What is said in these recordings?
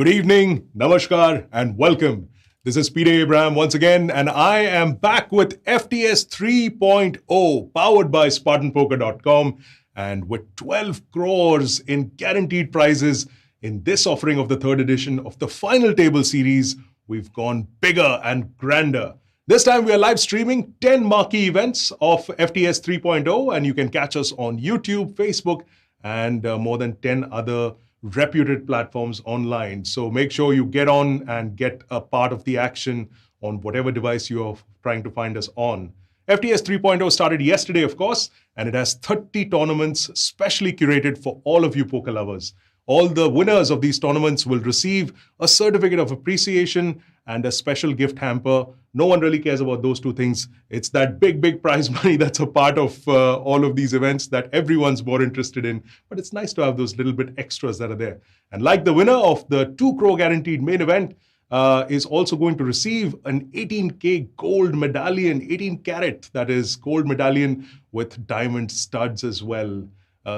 Good evening, namaskar, and welcome. This is Peter Abraham once again, and I am back with FTS 3.0, powered by SpartanPoker.com, and with 12 crores in guaranteed prizes in this offering of the third edition of the Final Table series. We've gone bigger and grander. This time we are live streaming 10 marquee events of FTS 3.0, and you can catch us on YouTube, Facebook, and more than 10 other reputed platforms online. So make sure you get on and get a part of the action on whatever device you're trying to find us on. FTS 3.0 started yesterday, of course, and it has 30 tournaments specially curated for all of you poker lovers. All the winners of these tournaments will receive a certificate of appreciation and a special gift hamper. No one really cares about those two things. It's that big prize money that's a part of all of these events that everyone's more interested in. But it's nice to have those little bit extras that are there. And like the winner of the 2 crore guaranteed main event is also going to receive an 18K gold medallion, 18 carat, that is gold medallion with diamond studs as well.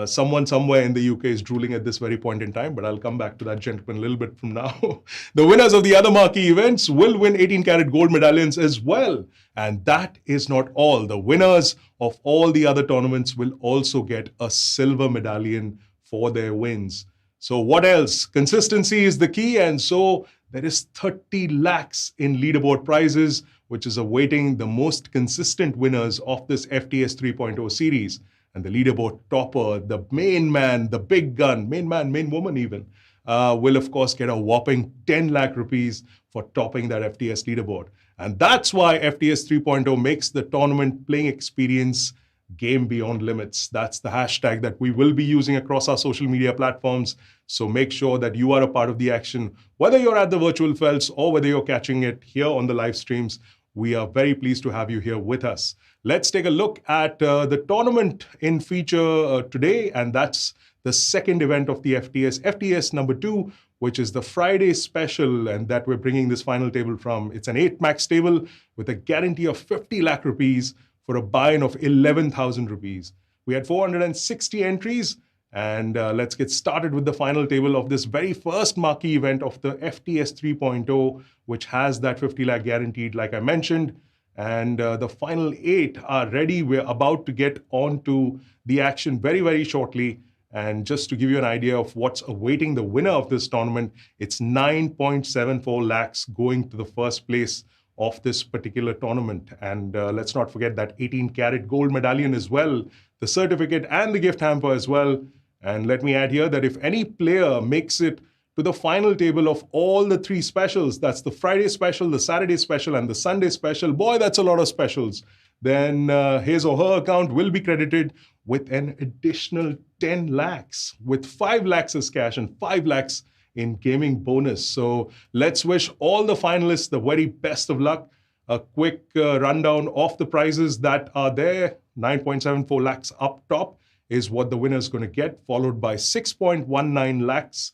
Someone somewhere in the UK is drooling at this very point in time, but I'll come back to that gentleman a little bit from now. The winners of the other marquee events will win 18-karat gold medallions as well. And that is not all. The winners of all the other tournaments will also get a silver medallion for their wins. So what else? Consistency is the key, and so there is 30 lakhs in leaderboard prizes, which is awaiting the most consistent winners of this FTS 3.0 series. And the leaderboard topper, the main man, the big gun, main man, main woman even, will of course get a whopping 10 lakh rupees for topping that FTS leaderboard. And that's why FTS 3.0 makes the tournament playing experience game beyond limits. That's the hashtag that we will be using across our social media platforms. So make sure that you are a part of the action, whether you're at the virtual felts or whether you're catching it here on the live streams. We are very pleased to have you here with us. Let's take a look at the tournament in feature today, and that's the second event of the FTS number 2, which is the Friday Special, and that we're bringing this final table from. It's an 8-max table with a guarantee of 50 lakh rupees for a buy-in of 11,000 rupees. We had 460 entries, and let's get started with the final table of this very first marquee event of the FTS 3.0, which has that 50 lakh guaranteed, like I mentioned. And the final 8 are ready. We're about to get on to the action very shortly. And just to give you an idea of what's awaiting the winner of this tournament, it's 9.74 lakhs going to the first place of this particular tournament. And let's not forget that 18-karat gold medallion as well, the certificate and the gift hamper as well. And let me add here that if any player makes it to the final table of all the 3 specials, that's the Friday Special, the Saturday Special, and the Sunday Special, boy, that's a lot of specials, then his or her account will be credited with an additional 10 lakhs, with 5 lakhs as cash and 5 lakhs in gaming bonus. So let's wish all the finalists the very best of luck. A quick rundown of the prizes that are there. 9.74 lakhs up top is what the winner is going to get, followed by 6.19 lakhs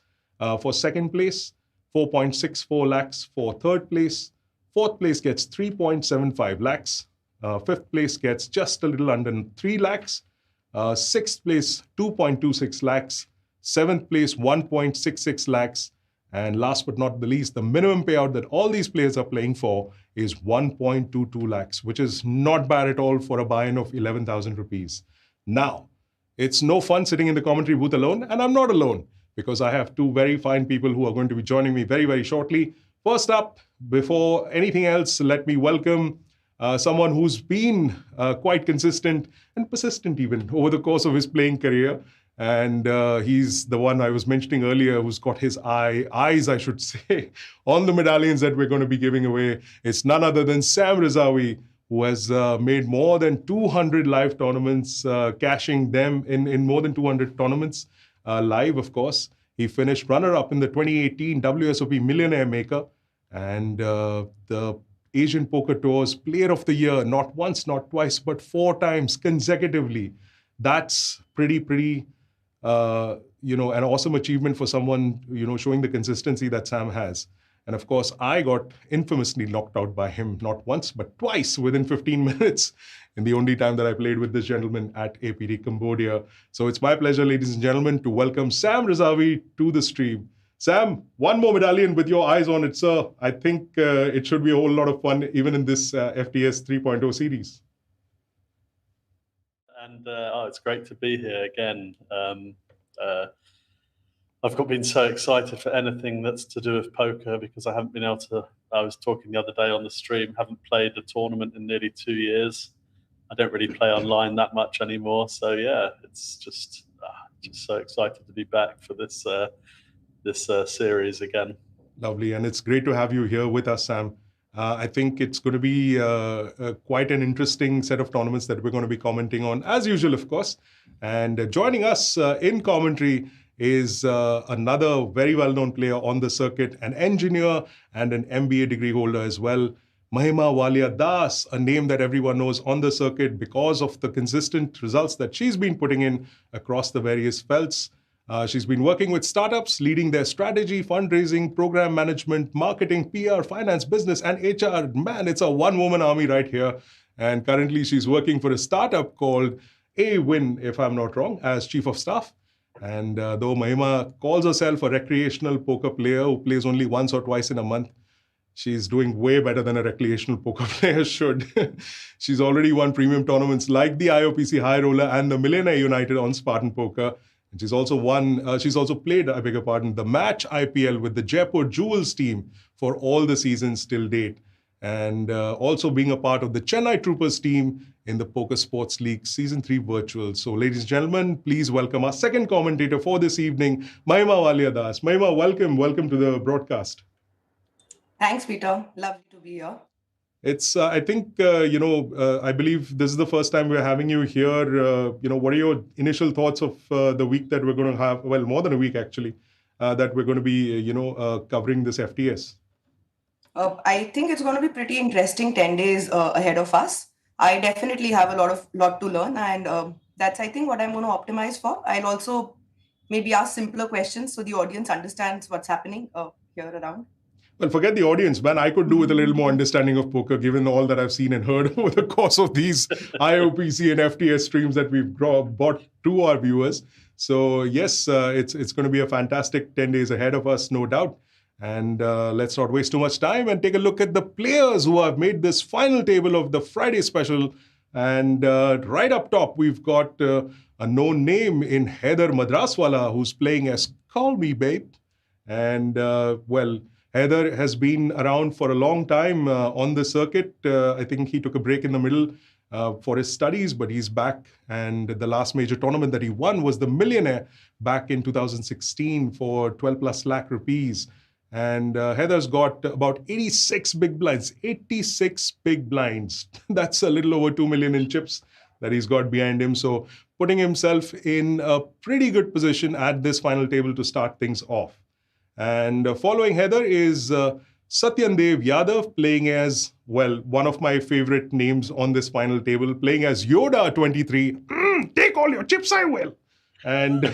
for second place, 4.64 lakhs for third place, fourth place gets 3.75 lakhs, fifth place gets just a little under 3 lakhs, sixth place 2.26 lakhs, seventh place 1.66 lakhs, and last but not the least, the minimum payout that all these players are playing for is 1.22 lakhs, which is not bad at all for a buy-in of 11,000 rupees. Now, it's no fun sitting in the commentary booth alone, and I'm not alone, because I have 2 very fine people who are going to be joining me very shortly. First up, before anything else, let me welcome someone who's been quite consistent and persistent even over the course of his playing career. And he's the one I was mentioning earlier who's got his eyes, I should say, on the medallions that we're going to be giving away. It's none other than Sam Razavi, who has made more than 200 live tournaments, cashing them in more than 200 tournaments live, of course. He finished runner-up in the 2018 WSOP Millionaire Maker and the Asian Poker Tour's Player of the Year, not once, not twice, but 4 times consecutively. That's pretty an awesome achievement for someone, showing the consistency that Sam has. And of course, I got infamously knocked out by him, not once, but twice within 15 minutes in the only time that I played with this gentleman at APD Cambodia. So it's my pleasure, ladies and gentlemen, to welcome Sam Razavi to the stream. Sam, one more medallion with your eyes on it, sir. I think it should be a whole lot of fun, even in this FTS 3.0 series. And it's great to be here again. I've got been so excited for anything that's to do with poker because I haven't been able to. I was talking the other day on the stream, haven't played a tournament in nearly 2 years. I don't really play online that much anymore. So yeah, it's just so excited to be back for this series again. Lovely, and it's great to have you here with us, Sam. I think it's going to be quite an interesting set of tournaments that we're going to be commenting on, as usual, of course. And joining us in commentary is another very well-known player on the circuit, an engineer and an MBA degree holder as well, Mahima Walia Das, a name that everyone knows on the circuit because of the consistent results that she's been putting in across the various felts. She's been working with startups, leading their strategy, fundraising, program management, marketing, PR, finance, business, and HR. Man, it's a one-woman army right here. And currently, she's working for a startup called A-Win, if I'm not wrong, as chief of staff. And though Mahima calls herself a recreational poker player who plays only once or twice in a month, she's doing way better than a recreational poker player should. She's already won premium tournaments like the IOPC High Roller and the Millionaire United on Spartan Poker. And she's also played, I beg your pardon, the Match IPL with the Jaipur Jewels team for all the seasons till date. And also being a part of the Chennai Troopers team in the Poker Sports League Season 3 Virtual. So ladies and gentlemen, please welcome our second commentator for this evening, Mahima Walia Das. Mahima, welcome to the broadcast. Thanks, Peter. Lovely to be here. It's, I think, I believe this is the first time we're having you here. What are your initial thoughts of the week that we're going to have? Well, more than a week, actually, that we're going to be, covering this FTS. I think it's going to be pretty interesting 10 days ahead of us. I definitely have a lot to learn. And that's, I think, what I'm going to optimize for. I'll also maybe ask simpler questions so the audience understands what's happening here around. Well, forget the audience, man. I could do with a little more understanding of poker, given all that I've seen and heard over the course of these IOPC and FTS streams that we've brought to our viewers. So yes, it's going to be a fantastic 10 days ahead of us, no doubt. And let's not waste too much time and take a look at the players who have made this final table of the Friday Special. And right up top, we've got a known name in Haider Madraswala, who's playing as Callmebabe. And Haider has been around for a long time on the circuit. I think he took a break in the middle for his studies, but he's back. And the last major tournament that he won was the Millionaire back in 2016 for 12+ lakh rupees. And Haider's got about 86 big blinds, 86 big blinds. That's a little over 2 million in chips that he's got behind him. So putting himself in a pretty good position at this final table to start things off. And following Haider is Satyandev Yadav, playing as, well, one of my favorite names on this final table, playing as Yoda 23. Take all your chips, I will. And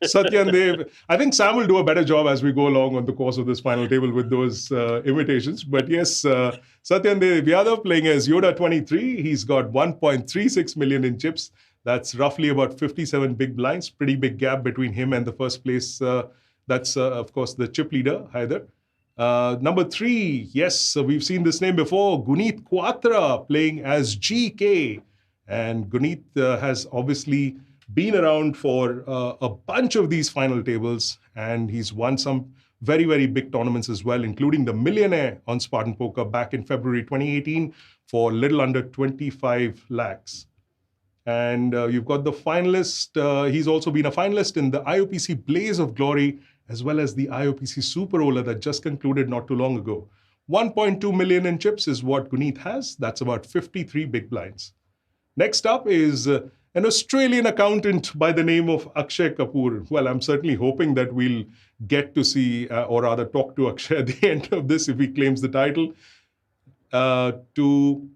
Satyandev, I think Sam will do a better job as we go along on the course of this final table with those imitations. But yes, Satyandev Yadav playing as Yoda 23. He's got 1.36 million in chips. That's roughly about 57 big blinds. Pretty big gap between him and the first place. That's, of course, the chip leader, Haider. Number 3, yes, we've seen this name before, Guneet Quatra playing as GK. And Guneet has obviously been around for a bunch of these final tables, and he's won some very, very big tournaments as well, including the Millionaire on Spartan Poker back in February 2018 for a little under 25 lakhs. And you've got the finalist. He's also been a finalist in the IOPC Blaze of Glory, as well as the IOPC Super Roller that just concluded not too long ago. 1.2 million in chips is what Guneet has. That's about 53 big blinds. Next up is an Australian accountant by the name of Akshay Kapoor. Well, I'm certainly hoping that we'll get to see, or rather talk to Akshay at the end of this if he claims the title, to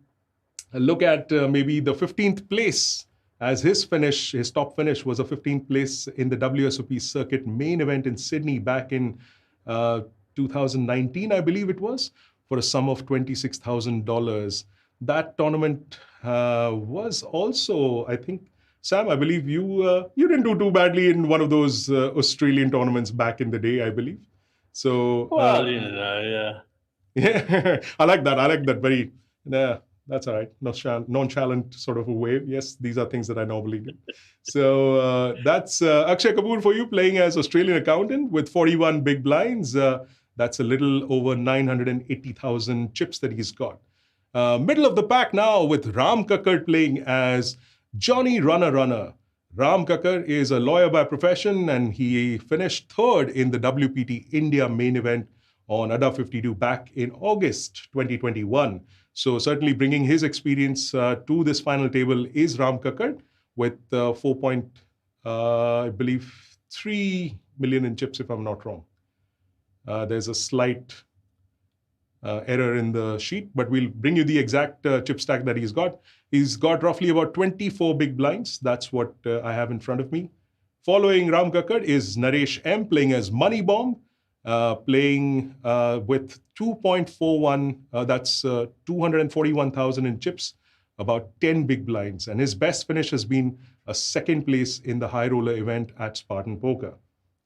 look at maybe the 15th place as his top finish was a 15th place in the WSOP circuit main event in Sydney back in 2019, I believe it was, for a sum of $26,000. That tournament was also, I think, Sam, I believe you didn't do too badly in one of those Australian tournaments back in the day, I believe. So, Well, yeah. yeah, I like that. I like that very, yeah, that's all right. Nonchalant sort of a way. Yes, these are things that I normally do. So that's Akshay Kapoor for you, playing as Australian accountant with 41 big blinds. That's a little over 980,000 chips that he's got. Middle of the pack now with Ram Kakkar playing as Johnny Runner Runner. Ram Kakkar is a lawyer by profession and he finished third in the WPT India main event on ADA 52 back in August 2021. So certainly bringing his experience to this final table is Ram Kakkar with 3 million in chips, if I'm not wrong. There's a slight error in the sheet, but we'll bring you the exact chip stack that he's got. He's got roughly about 24 big blinds. That's what I have in front of me. Following Ram Kakkar is Naresh M playing as Money Bomb, playing with 2.41, that's 241,000 in chips, about 10 big blinds. And his best finish has been a second place in the high roller event at Spartan Poker.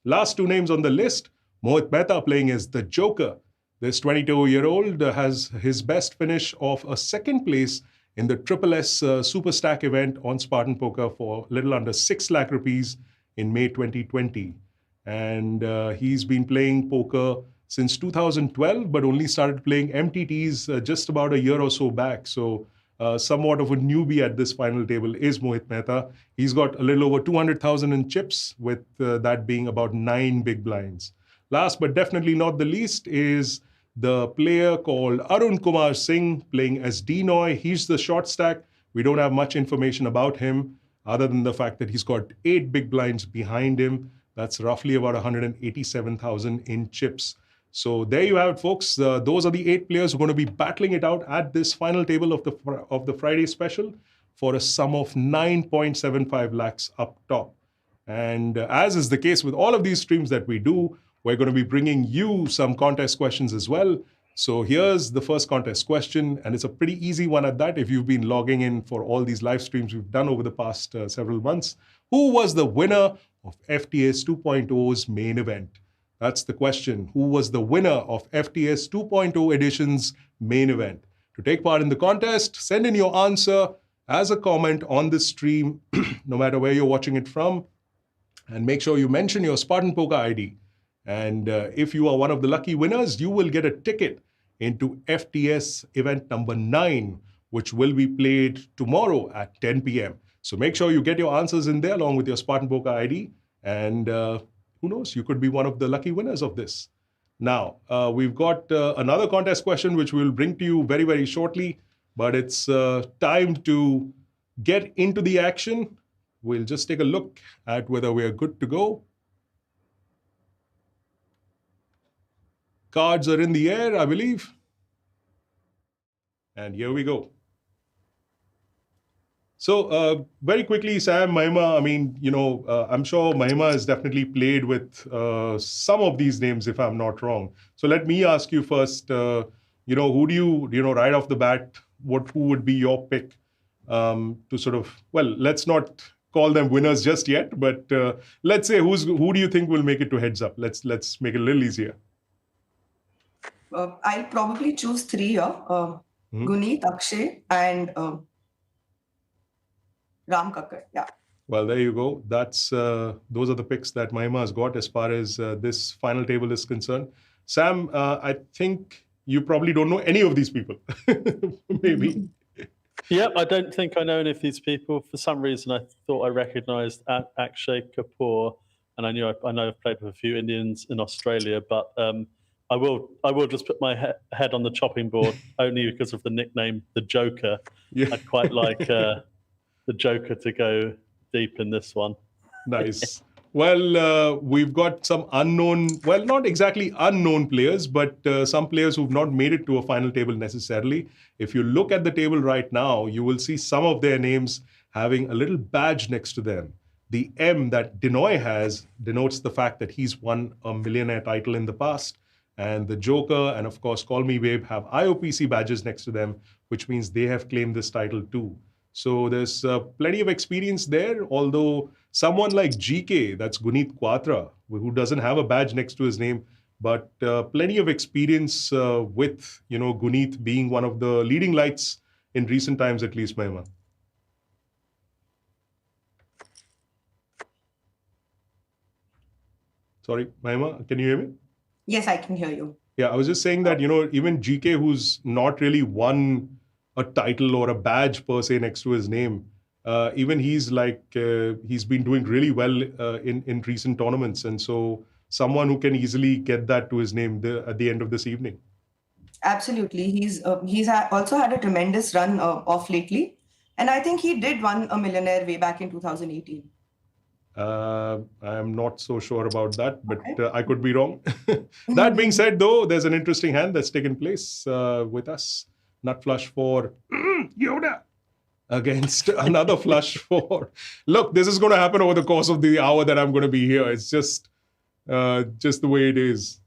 Last two names on the list, Mohit Mehta playing as the Joker. This 22-year-old has his best finish of a second place in the Triple S Super Stack event on Spartan Poker for a little under 6 lakh rupees in May 2020. And he's been playing poker since 2012, but only started playing MTTs just about a year or so back. So somewhat of a newbie at this final table is Mohit Mehta. He's got a little over 200,000 in chips, with that being about 9 big blinds. Last but definitely not the least is the player called Arun Kumar Singh playing as Dinoy. He's the short stack. We don't have much information about him other than the fact that he's got 8 big blinds behind him. That's roughly about 187,000 in chips. So there you have it, folks. Those are the 8 players who are going to be battling it out at this final table of the Friday Special for a sum of 9.75 lakhs up top. And as is the case with all of these streams that we do, we're going to be bringing you some contest questions as well. So here's the first contest question, and it's a pretty easy one at that if you've been logging in for all these live streams we've done over the past several months. Who was the winner of FTS 2.0's main event? That's the question. Who was the winner of FTS 2.0 edition's main event? To take part in the contest, send in your answer as a comment on this stream, no matter where you're watching it from, and make sure you mention your Spartan Poker ID. And if you are one of the lucky winners, you will get a ticket into FTS event number 9, which will be played tomorrow at 10 p.m. So make sure you get your answers in there along with your Spartan Poker ID. And who knows, you could be one of the lucky winners of this. Now, we've got another contest question, which we'll bring to you very, very shortly. But it's time to get into the action. We'll just take a look at whether we're good to go. Cards are in the air, I believe. And here we go. So very quickly, Sam, Mahima, I mean, I'm sure Mahima has definitely played with some of these names, if I'm not wrong. So let me ask you first, who do you, right off the bat, who would be your pick to sort of, well, let's not call them winners just yet, but let's say who do you think will make it to heads up? Let's make it a little easier. I'll probably choose 3 here. Guneet, Akshay, and Ram Kakkar. Yeah. Well, there you go. That's those are the picks that Mahima has got as far as this final table is concerned. Sam, I think you probably don't know any of these people. Maybe. Yep, I don't think I know any of these people. For some reason, I thought I recognised Akshay Kapoor, and I know I've played with a few Indians in Australia, but I will just put my head on the chopping board only because of the nickname, the Joker. Yeah. I'd quite like the Joker to go deep in this one. Nice. Well, we've got some unknown, well, not exactly unknown players, but some players who've not made it to a final table necessarily. If you look at the table right now, you will see some of their names having a little badge next to them. The M that Dinoy has denotes the fact that he's won a millionaire title in the past. And the Joker and, of course, Callmebabe have IOPC badges next to them, which means they have claimed this title too. So there's plenty of experience there, although someone like GK, that's Guneet Quatra, who doesn't have a badge next to his name, but plenty of experience with, Guneet being one of the leading lights in recent times, at least, Mahima. Sorry, Mahima, can you hear me? Yes, I can hear you. Yeah, I was just saying that, even GK, who's not really won a title or a badge per se next to his name, even he's he's been doing really well in recent tournaments. And so someone who can easily get that to his name at the end of this evening. Absolutely. Also had a tremendous run off lately. And I think he did win a millionaire way back in 2018. I'm not so sure about that, but Okay. I could be wrong. That being said, though, there's an interesting hand that's taken place with us. Nut flush for Yoda against another flush for... Look, this is going to happen over the course of the hour that I'm going to be here. It's just the way it is.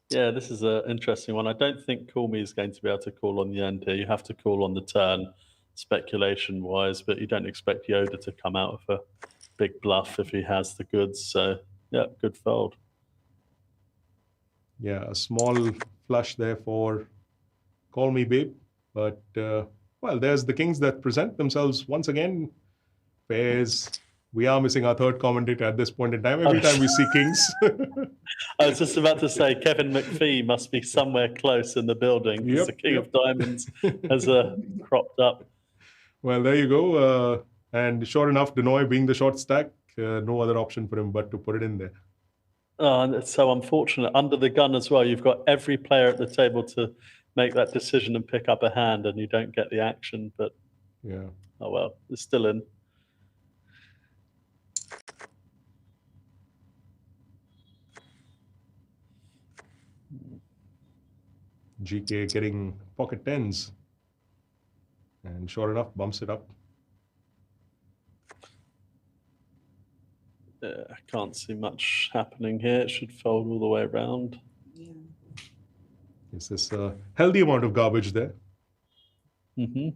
Yeah, this is an interesting one. I don't think Callmebabe is going to be able to call on the end here. You have to call on the turn, speculation-wise, but you don't expect Yoda to come out of a big bluff if he has the goods. So, yeah, good fold. Yeah, a small flush there for Callmebabe. But, well, there's the kings that present themselves once again. Pairs. We are missing our third commentator at this point in time. Every time we see kings. I was just about to say, Kevin McPhee must be somewhere close in the building because the King of Diamonds has cropped up. Well, there you go. And sure enough, Denoy being the short stack, no other option for him but to put it in there. Oh, and it's so unfortunate. Under the gun as well, you've got every player at the table to make that decision and pick up a hand, and you don't get the action. But yeah, oh well, it's still in. GK getting pocket tens. And sure enough, bumps it up. I can't see much happening here. It should fold all the way around. Yeah. Is this a healthy amount of garbage there? Mm-hmm.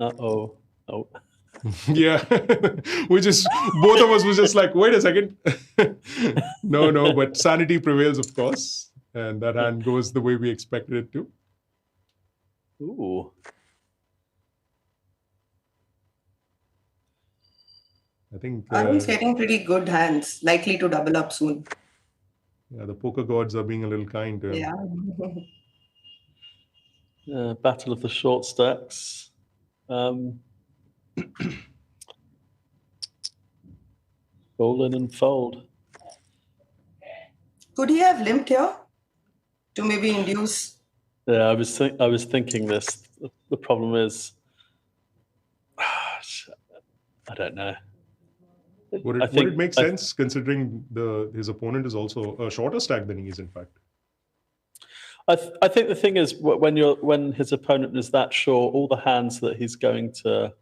Uh-oh. Oh. Yeah. Both of us was just like, wait a second. No, but sanity prevails, of course. And that hand goes the way we expected it to. Ooh. I think... Arun's getting pretty good hands, likely to double up soon. Yeah, the poker gods are being a little kind to him. Yeah. Battle of the short stacks. Roll in and fold. Could he have limped here to maybe induce? Yeah, I was thinking this. The problem is, I don't know. Would it make sense considering his opponent is also a shorter stack than he is, in fact? I think the thing is when his opponent is that short, all the hands he's going to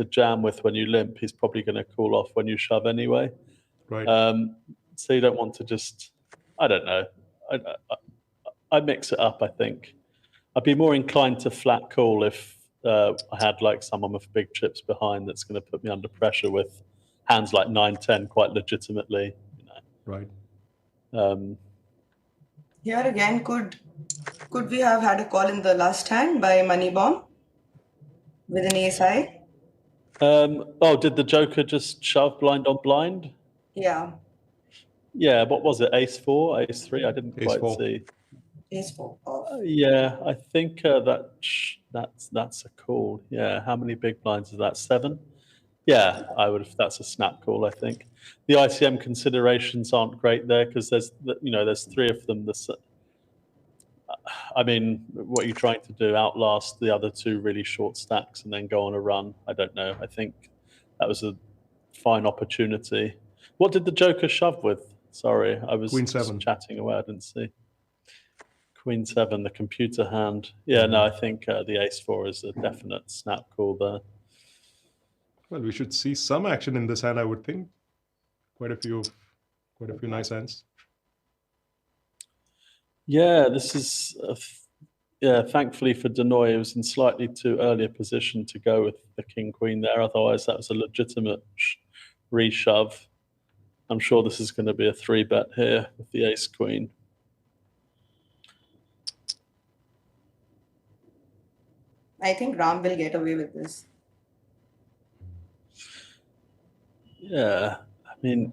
jam with when you limp, he's probably going to call off when you shove anyway. Right. So you don't want to just, I don't know. I mix it up, I think. I'd be more inclined to flat call if I had someone with big chips behind that's going to put me under pressure with hands like 9-10 quite legitimately. Right. Here again, could we have had a call in the last hand by Money Bomb with an ace high? Did the Joker just shove blind on blind? Yeah. Yeah, what was it? Ace 4, Ace 3? I didn't Ace quite 4. see. Ace 4 off. Yeah, I think that's a call. Yeah, how many big blinds is that? 7? Yeah, that's a snap call, I think. The ICM considerations aren't great there because there's 3 of them. I mean, what are you trying to do? Outlast the other 2 really short stacks and then go on a run? I don't know. I think that was a fine opportunity. What did the Joker shove with? Sorry, I was Queen 7. chatting away. I didn't see. Queen 7, the computer hand. Yeah, no, I think the Ace 4 is a definite snap call there. Well, we should see some action in this hand, I would think. Quite a few nice hands. Yeah, this is yeah, thankfully for Denoy, he was in slightly too early a position to go with the king-queen there. Otherwise, that was a legitimate reshove. I'm sure this is going to be a 3-bet here with the ace-queen. I think Ram will get away with this. Yeah, I mean,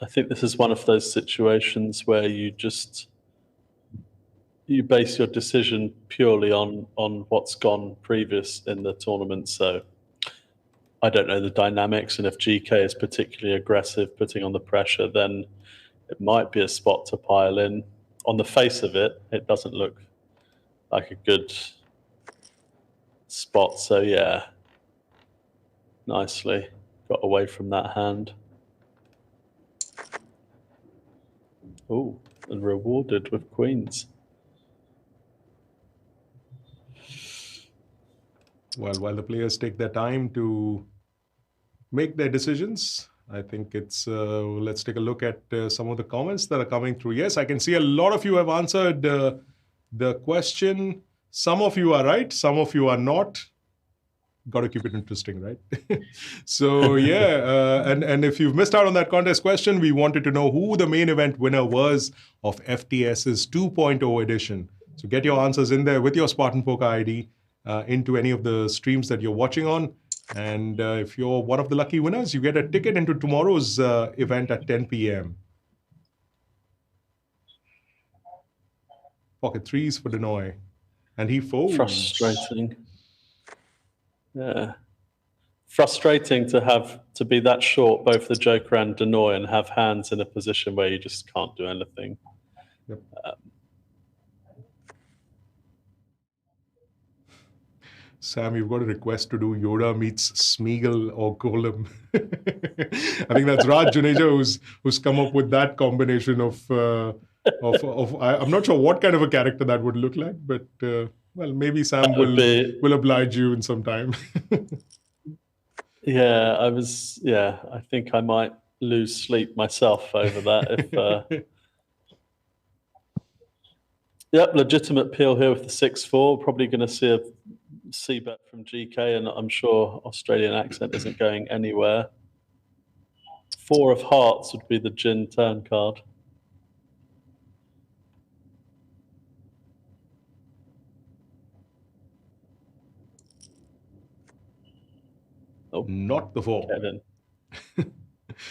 I think this is one of those situations where you base your decision purely on what's gone previous in the tournament. So I don't know the dynamics, and if GK is particularly aggressive, putting on the pressure, then it might be a spot to pile in. On the face of it, it doesn't look like a good spot. So yeah, nicely got away from that hand. Oh, and rewarded with queens. Well, while the players take their time to make their decisions, I think it's, let's take a look at some of the comments that are coming through. Yes, I can see a lot of you have answered the question. Some of you are right, some of you are not. Got to keep it interesting, right? So yeah, and if you've missed out on that contest question, we wanted to know who the main event winner was of FTS's 2.0 edition. So get your answers in there with your Spartan Poker ID into any of the streams that you're watching on. And if you're one of the lucky winners, you get a ticket into tomorrow's event at 10 p.m. Pocket threes for Denoy. And he folds. Frustrating. Yeah. Frustrating to be that short, both the Joker and Denoy, and have hands in a position where you just can't do anything. Yep. Sam, you've got a request to do Yoda meets Smeagol or Golem. I think that's Raj Juneja who's come up with that combination of I'm not sure what kind of a character that would look like, but well, maybe Sam will oblige you in some time. Yeah, I think I might lose sleep myself over that. If yep, legitimate peel here with the 6-4. Probably going to see a c-bet from GK, and I'm sure Australian accent isn't going anywhere. 4 of hearts would be the gin turn card. Oh, not the 4.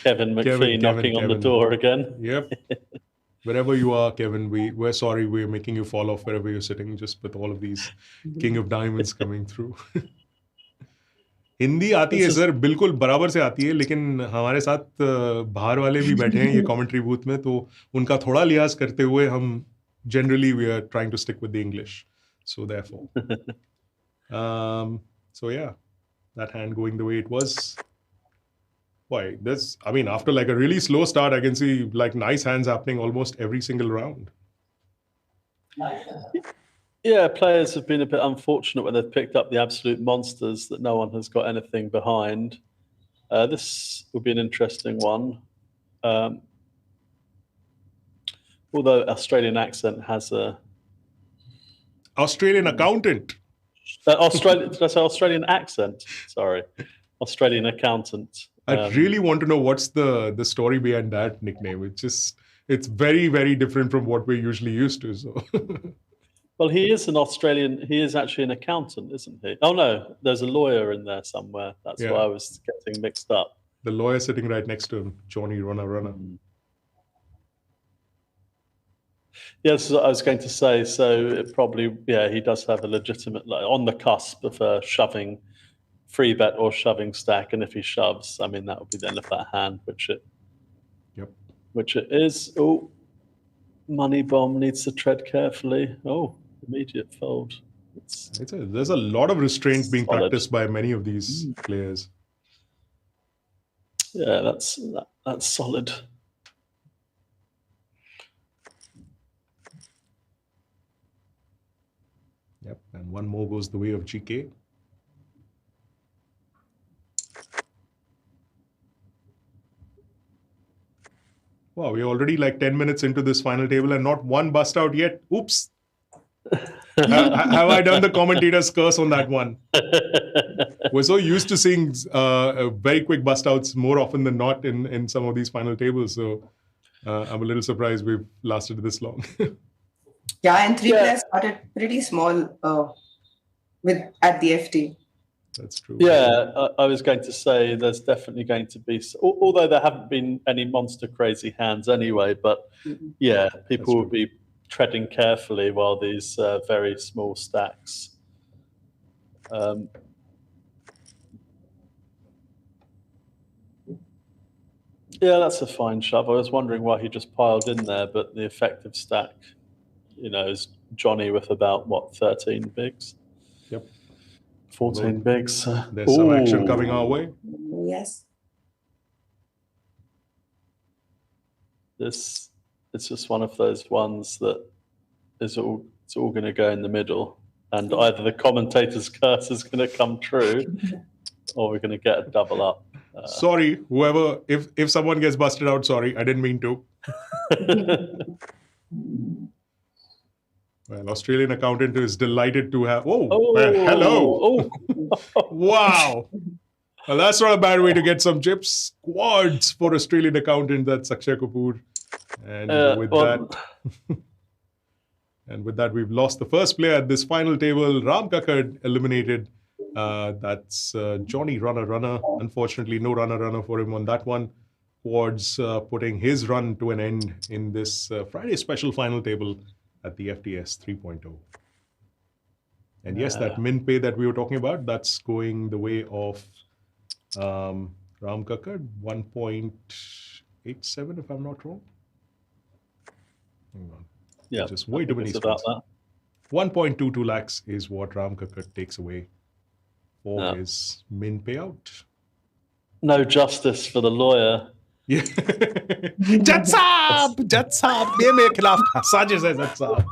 Kevin McPhee knocking on the door again. Yep. Wherever you are, Kevin, we're sorry we're making you fall off wherever you're sitting, just with all of these King of Diamonds coming through. Hindi आती है sir, बिल्कुल बराबर से आती है, लेकिन हमारे साथ बाहर वाले भी बैठे हैं ये कमेंट्री बूथ में, तो उनका थोड़ा लिहाज करते हुए हम generally we are trying to stick with the English. So therefore. So yeah, that hand going the way it was. Boy, I mean, after like a really slow start, I can see like nice hands happening almost every single round. Yeah, players have been a bit unfortunate when they've picked up the absolute monsters that no one has got anything behind. This would be an interesting one. Although Australian accent has a... Australian accountant. Did I say Australian accent? Sorry. Australian accountant. I really want to know what's the story behind that nickname. It's very, very different from what we're usually used to. So. Well, he is actually an accountant, isn't he? Oh no, there's a lawyer in there somewhere. That's why I was getting mixed up. The lawyer sitting right next to him, Johnny Runner. Yes, I was going to say, so it probably, he does have a legitimate, like, on the cusp of a shoving free bet or shoving stack, and if he shoves, I mean, that would be the end of that hand, which it is. Oh, money bomb needs to tread carefully. Oh, immediate fold. There's a lot of restraint being practiced by many of these players. Yeah, that's solid. Yep, and one more goes the way of GK. Wow, we're already like 10 minutes into this final table and not one bust out yet. Oops. Have I done the commentator's curse on that one? We're so used to seeing very quick bust outs more often than not in some of these final tables. So I'm a little surprised we've lasted this long. Yeah, and three players started pretty small at the FT. That's true. Yeah, I was going to say there's definitely going to be, although there haven't been any monster crazy hands anyway, but yeah, people will be treading carefully while these very small stacks. Yeah, that's a fine shove. I was wondering why he just piled in there, but the effective stack, is Johnny with about, 13 bigs? Yep. 14 bigs. There's some action coming our way. Yes. It's just one of those ones that it's all going to go in the middle, and either the commentator's curse is going to come true, or we're going to get a double up. Sorry, whoever, if someone gets busted out, sorry, I didn't mean to. Well, Australian accountant is delighted to have. Well, hello. Wow. Well, that's not a bad way to get some chips. Quads for Australian accountant. That's Akshay Kapoor. And with that, we've lost the first player at this final table. Ram Kakad eliminated. That's Johnny Runner. Unfortunately, no runner for him on that one. Quads putting his run to an end in this Friday special final table at the FTS 3.0. And yes, that min pay that we were talking about, that's going the way of Ram Kakad, 1.87 if I'm not wrong. Hang on. Yeah, just way too many spots. 1.22 lakhs is what Ram Kakad takes away for his min payout. No justice for the lawyer. Yeah. Judge Saab! Ye mere khilaf sajish hai, Judge Saab.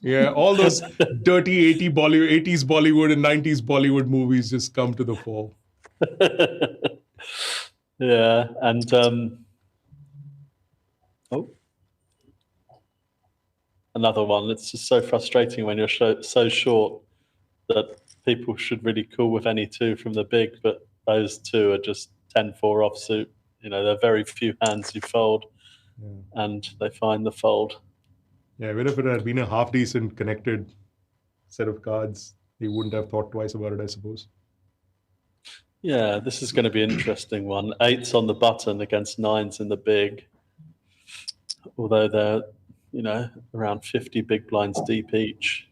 Yeah, all those dirty 80s Bollywood and 90s Bollywood movies just come to the fore. Yeah, and another one. It's just so frustrating when you're so short that people should really call with any two from the big, but those two are just 10-4 offsuit. There are very few hands you fold, and they find the fold. Yeah, even if it had been a half-decent connected set of cards, he wouldn't have thought twice about it, I suppose. Yeah, this is going to be an interesting one. 8s on the button against 9s in the big. Although they're, around 50 big blinds deep each.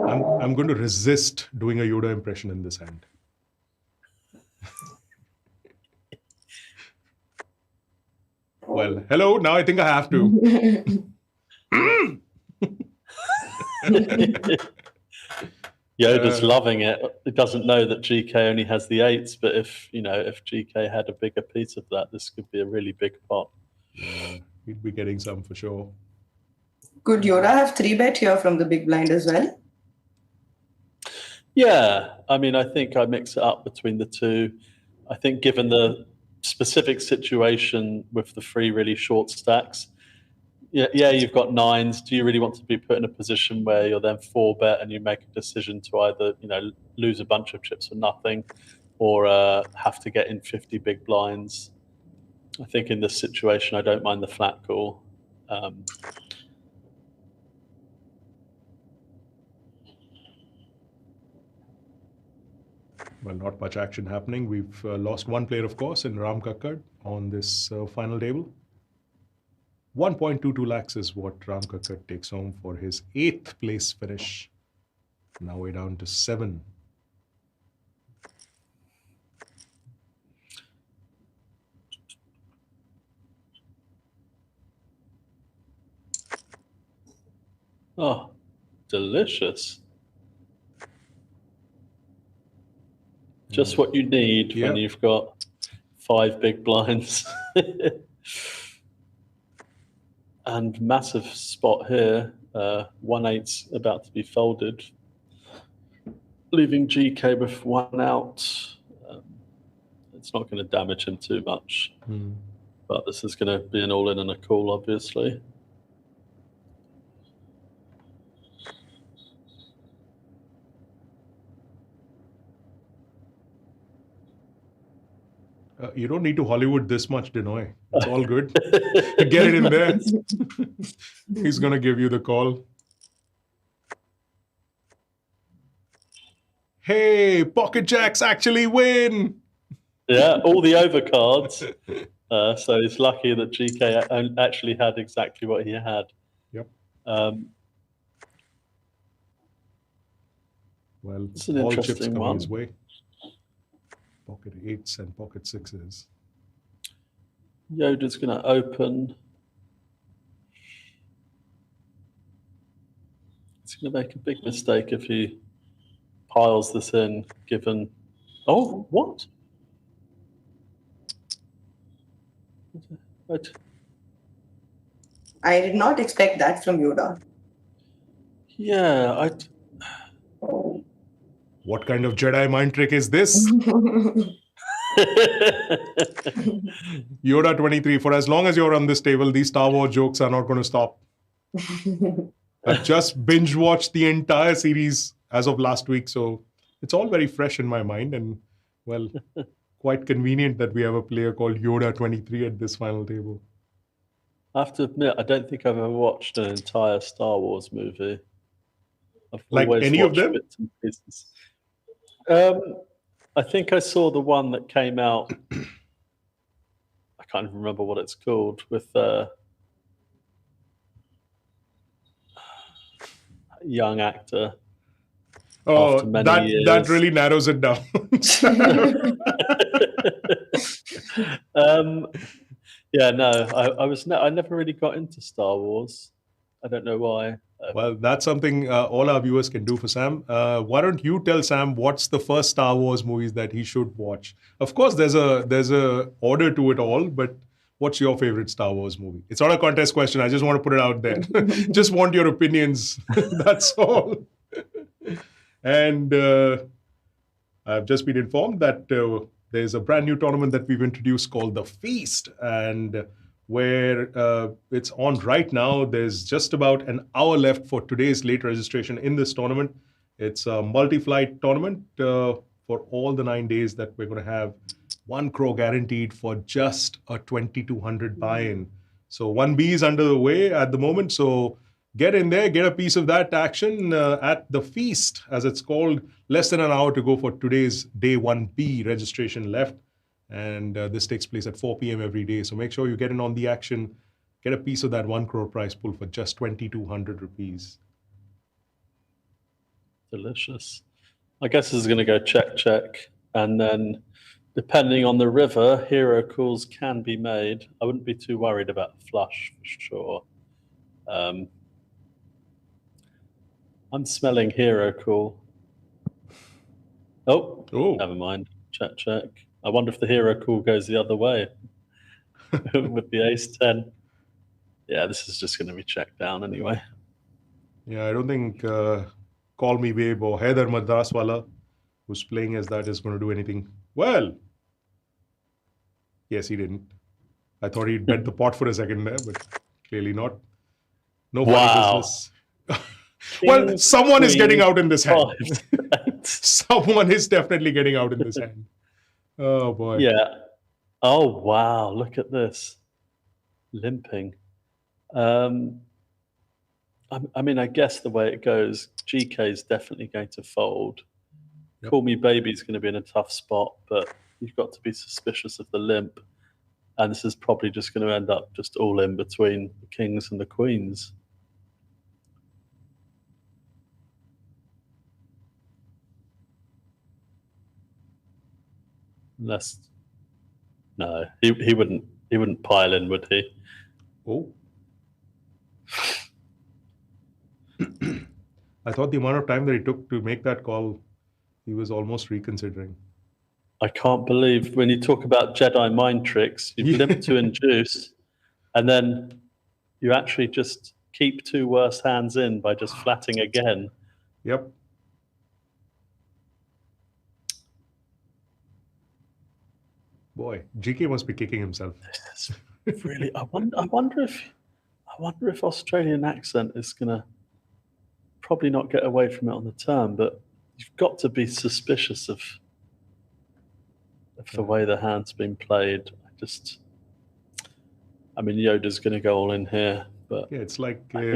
I'm going to resist doing a Yoda impression in this hand. Well, hello. Now I think I have to. Yoda's loving it. He doesn't know that GK only has the 8s, but if GK had a bigger piece of that, this could be a really big pot. Yeah, he'd be getting some for sure. Could Yoda have 3-bet here from the big blind as well? Yeah, I think I mix it up between the two. I think given the specific situation with the 3 really short stacks, you've got 9s. Do you really want to be put in a position where you're then 4-bet and you make a decision to either, lose a bunch of chips for nothing or have to get in 50 big blinds? I think in this situation, I don't mind the flat call. Well, not much action happening. We've lost one player, of course, in Ram Kakad on this final table. 1.22 lakhs is what Ram Kakad takes home for his 8th place finish. Now we're down to 7. Oh, delicious. Just what you need when you've got 5 big blinds. And massive spot here. 1/8's about to be folded, leaving GK with 1 out. It's not going to damage him too much. But this is going to be an all-in and a call, obviously. You don't need to Hollywood this much, Denoy. It's all good. Get it in there. He's going to give you the call. Hey, Pocket Jacks actually win. Yeah, all the overcards. So it's lucky that GK actually had exactly what he had. Yep. Well, it's an all chips interesting coming one. his way. Pocket 8s and pocket 6s. Yoda's going to open. He's going to make a big mistake if he piles this in, given... Oh, what? What? I did not expect that from Yoda. Yeah, What kind of Jedi mind trick is this? Yoda 23, for as long as you're on this table, these Star Wars jokes are not going to stop. I've just binge watched the entire series as of last week, so it's all very fresh in my mind, and well, quite convenient that we have a player called Yoda 23 at this final table. I have to admit, I don't think I've ever watched an entire Star Wars movie. I've Like always any of watched them? bits and pieces. I think I saw the one that came out. I can't even remember what it's called, with young actor. Oh, after many that years. really narrows it down. Yeah, no, I never really got into Star Wars. I don't know why. Well, that's something all our viewers can do for Sam. Why don't you tell Sam what's the first Star Wars movies that he should watch? Of course, there's a order to it all, but what's your favorite Star Wars movie? It's not a contest question. I just want to put it out there. Just want your opinions. That's all. And I've just been informed that there's a brand new tournament that we've introduced called The Feast, and where it's on right now. There's just about an hour left for today's late registration in this tournament. It's a multi-flight tournament for all the 9 days that we're going to have. 1 crore guaranteed for just a 2,200 buy-in. So 1B is under the way at the moment. So get in there, get a piece of that action at The Feast, as it's called. Less than an hour to go for today's day 1B registration left. And this takes place at 4 p.m. every day. So make sure you get in on the action. Get a piece of that 1 crore prize pool for just 2,200 rupees. Delicious. I guess this is going to go check. And then, depending on the river, hero calls can be made. I wouldn't be too worried about the flush for sure. I'm smelling hero call. Oh, never mind. Check. I wonder if the hero call goes the other way with the ace 10. Yeah, this is just going to be checked down anyway. Yeah, I don't think Callmebabe or Haider Madraswala, who's playing as that, is going to do anything. Well, yes, he didn't. I thought he'd bet the pot for a second there, but clearly not. No funny business. Well, someone is getting out in this hand. Someone is definitely getting out in this hand. Oh, boy. Yeah. Oh, wow. Look at this. Limping. I mean, I guess the way it goes, GK is definitely going to fold. Yep. Callmebabe is going to be in a tough spot, but you've got to be suspicious of the limp. And this is probably just going to end up just all in between the kings and the queens. Unless, no, he wouldn't pile in, would he? Oh. I thought the amount of time that he took to make that call, he was almost reconsidering. I can't believe when you talk about Jedi mind tricks, you've limped to induce, and then you actually just keep 2 worse hands in by just flatting again. Yep. Boy, GK must be kicking himself. Really, I wonder if Australian accent is gonna probably not get away from it on the turn, but you've got to be suspicious of the way the hand's been played. I mean, Yoda's going to go all in here, but Yeah, it's like I that's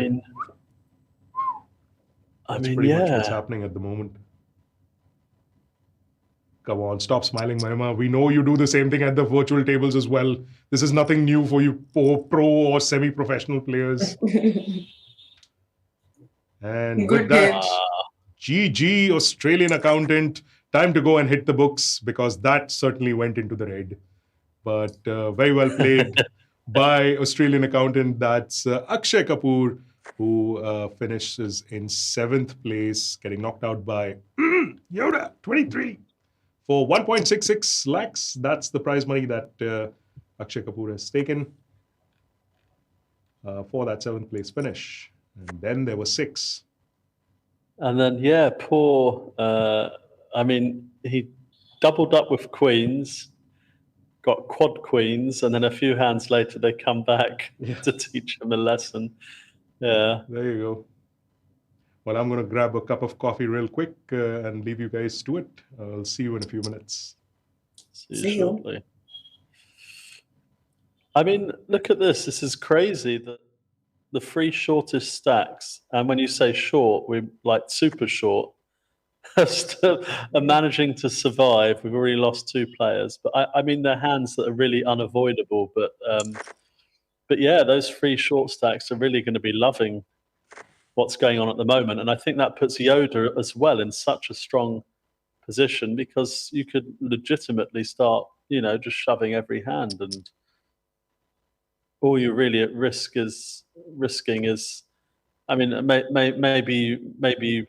mean, pretty much what's yeah. happening at the moment. Come on, stop smiling, Mahima. We know you do the same thing at the virtual tables as well. This is nothing new for you pro or semi-professional players. And with Good that, game. GG, Australian accountant. Time to go and hit the books because that certainly went into the red. But very well played by Australian accountant. That's Akshay Kapoor, who finishes in 7th place, getting knocked out by Yoda, 23. For 1.66 lakhs, that's the prize money that Akshay Kapoor has taken for that 7th place finish. And then there were 6. And then, yeah, poor. I mean, he doubled up with queens, got quad queens, and then a few hands later they come back to teach him a lesson. Yeah. There you go. Well, I'm going to grab a cup of coffee real quick and leave you guys to it. I'll see you in a few minutes. See you shortly. I mean, look at this. This is crazy that the 3 shortest stacks, and when you say short, we're like super short, are managing to survive. We've already lost 2 players, but I mean, they're hands that are really unavoidable. But yeah, those 3 short stacks are really going to be loving what's going on at the moment, and I think that puts Yoda as well in such a strong position because you could legitimately start, just shoving every hand, and all you're really at risking is, I mean, maybe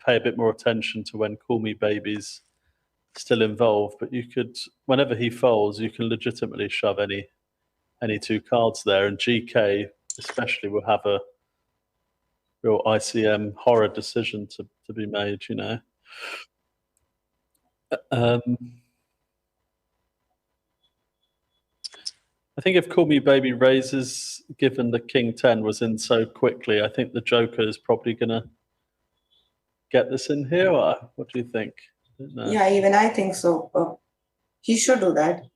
pay a bit more attention to when Callmebabe's still involved, but you could, whenever he folds, you can legitimately shove any 2 cards there, and GK especially will have a real ICM horror decision to be made, I think if Callmebabe raises, given the King 10 was in so quickly, I think the Joker is probably going to get this in here. Or what do you think? Yeah, even I think so. He should do that.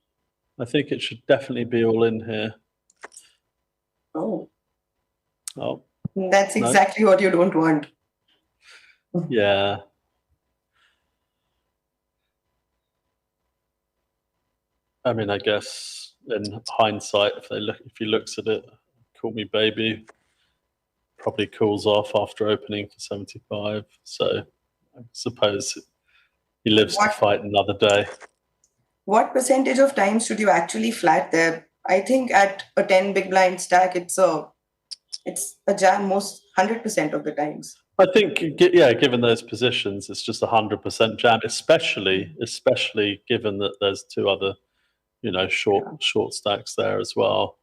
I think it should definitely be all in here. Oh. Oh. That's exactly what you don't want. Yeah. I mean, I guess in hindsight, if he looks at it, Callmebabe probably cools off after opening for 75. So I suppose he lives to fight another day. What percentage of times should you actually flat there? I think at a 10 big blind stack, it's a jam most 100% of the times. I think, yeah, given those positions, it's just 100% jam, especially given that there's 2 other, short stacks there as well.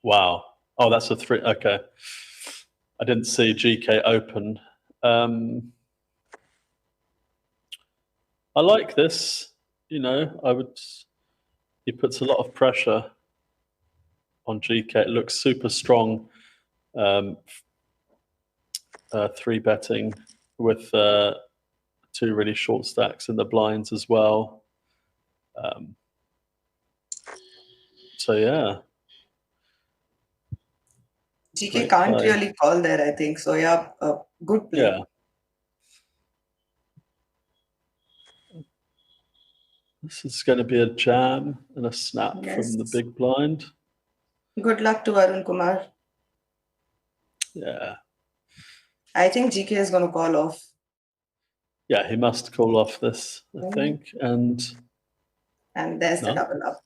Wow. Oh, that's a 3. Okay. I didn't see GK open. I like this. He puts a lot of pressure on GK. It looks super strong. 3 betting with 2 really short stacks in the blinds as well. So yeah. GK can't really call there, I think. So yeah, good play. Yeah. This is going to be a jam and a snap from the big blind. Good luck to Arun Kumar. Yeah. I think GK is going to call off. Yeah, he must call off this, I think. And there's the double up.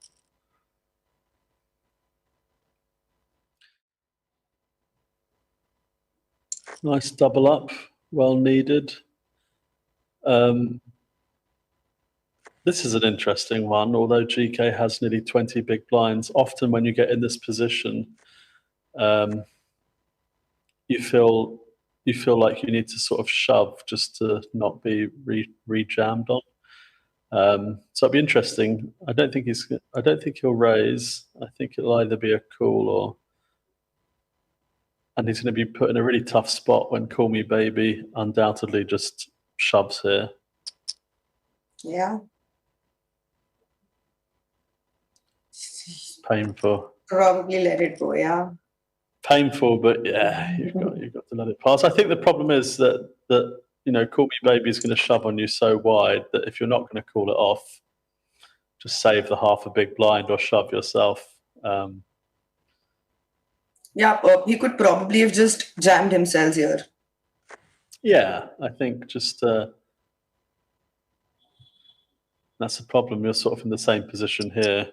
Nice double up, well needed. This is an interesting one, although GK has nearly 20 big blinds. Often when you get in this position, you feel you feel like you need to sort of shove just to not be re-jammed on. So it'll be interesting. I don't think he'll raise. I think it'll either be a call and he's going to be put in a really tough spot when Callmebabe undoubtedly just shoves here. Yeah. Painful. Probably let it go, yeah. Painful, but yeah, you've got to let it pass. I think the problem is that Callmebabe is going to shove on you so wide that if you're not going to call it off, just save the half a big blind or shove yourself. Yeah, he could probably have just jammed himself here. Yeah, I think just that's the problem. You're sort of in the same position here.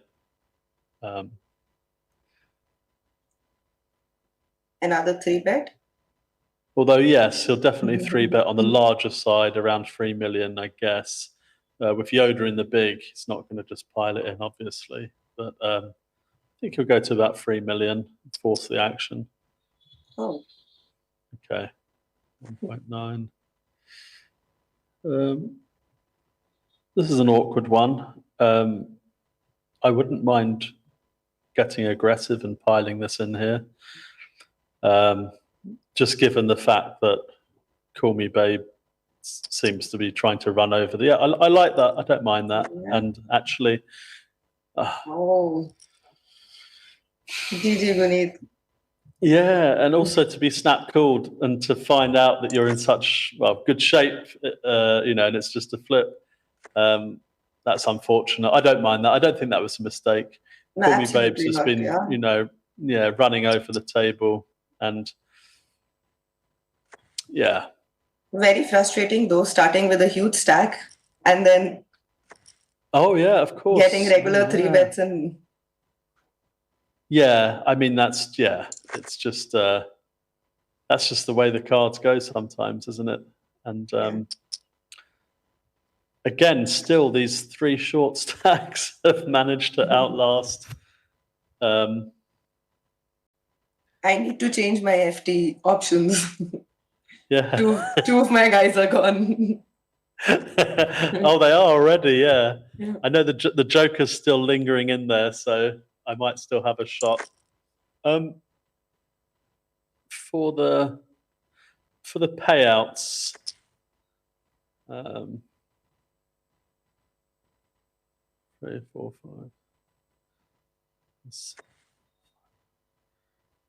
Another 3-bet. Although, yes, he'll definitely 3-bet on the larger side, around 3 million, I guess. With Yoda in the big, he's not going to just pile it in, obviously. But I think he'll go to about 3 million, force the action. Oh. Okay, 1.9. This is an awkward one. I wouldn't mind getting aggressive and piling this in here. Just given the fact that Callmebabe seems to be trying to run over the... Yeah, I like that. I don't mind that. Yeah. And actually... GG, Guneet. Yeah, and also to be snap called and to find out that you're in such good shape, and it's just a flip. That's unfortunate. I don't mind that. I don't think that was a mistake. No, Callmebabe's just been, running over the table, and yeah. Very frustrating though, starting with a huge stack and then. Oh yeah, of course. Getting regular 3-bets and. Yeah, I mean it's just that's just the way the cards go sometimes, isn't it? And again, still these 3 short stacks have managed to outlast. I need to change my FT options. Yeah, two of my guys are gone. Oh, they are already. Yeah. I know the Joker's still lingering in there, so I might still have a shot. For the payouts, 3, 4, 5.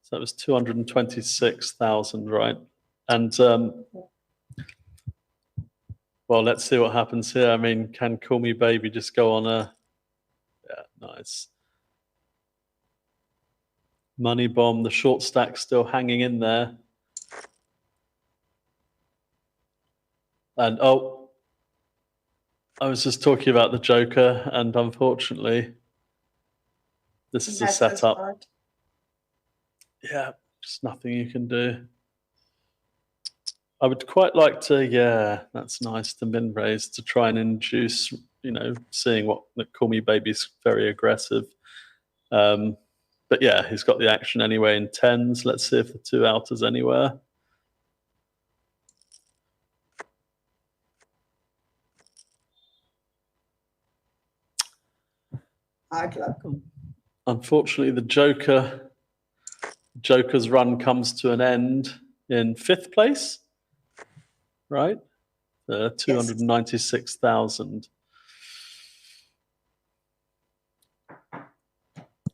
So that was 226,000, right? And well, let's see what happens here. I mean, can Callmebabe just go on a... Yeah, nice. Money bomb, the short stack still hanging in there. And I was just talking about the Joker, and unfortunately, this is a setup. Yeah, just nothing you can do. I would quite like to, that's nice, the min raise to try and induce, seeing what Callmebabe's very aggressive. But yeah, he's got the action anyway in 10s. Let's see if the 2 outers anywhere. Hard luck. Unfortunately, the Joker's run comes to an end in 5th place, right? 296,000.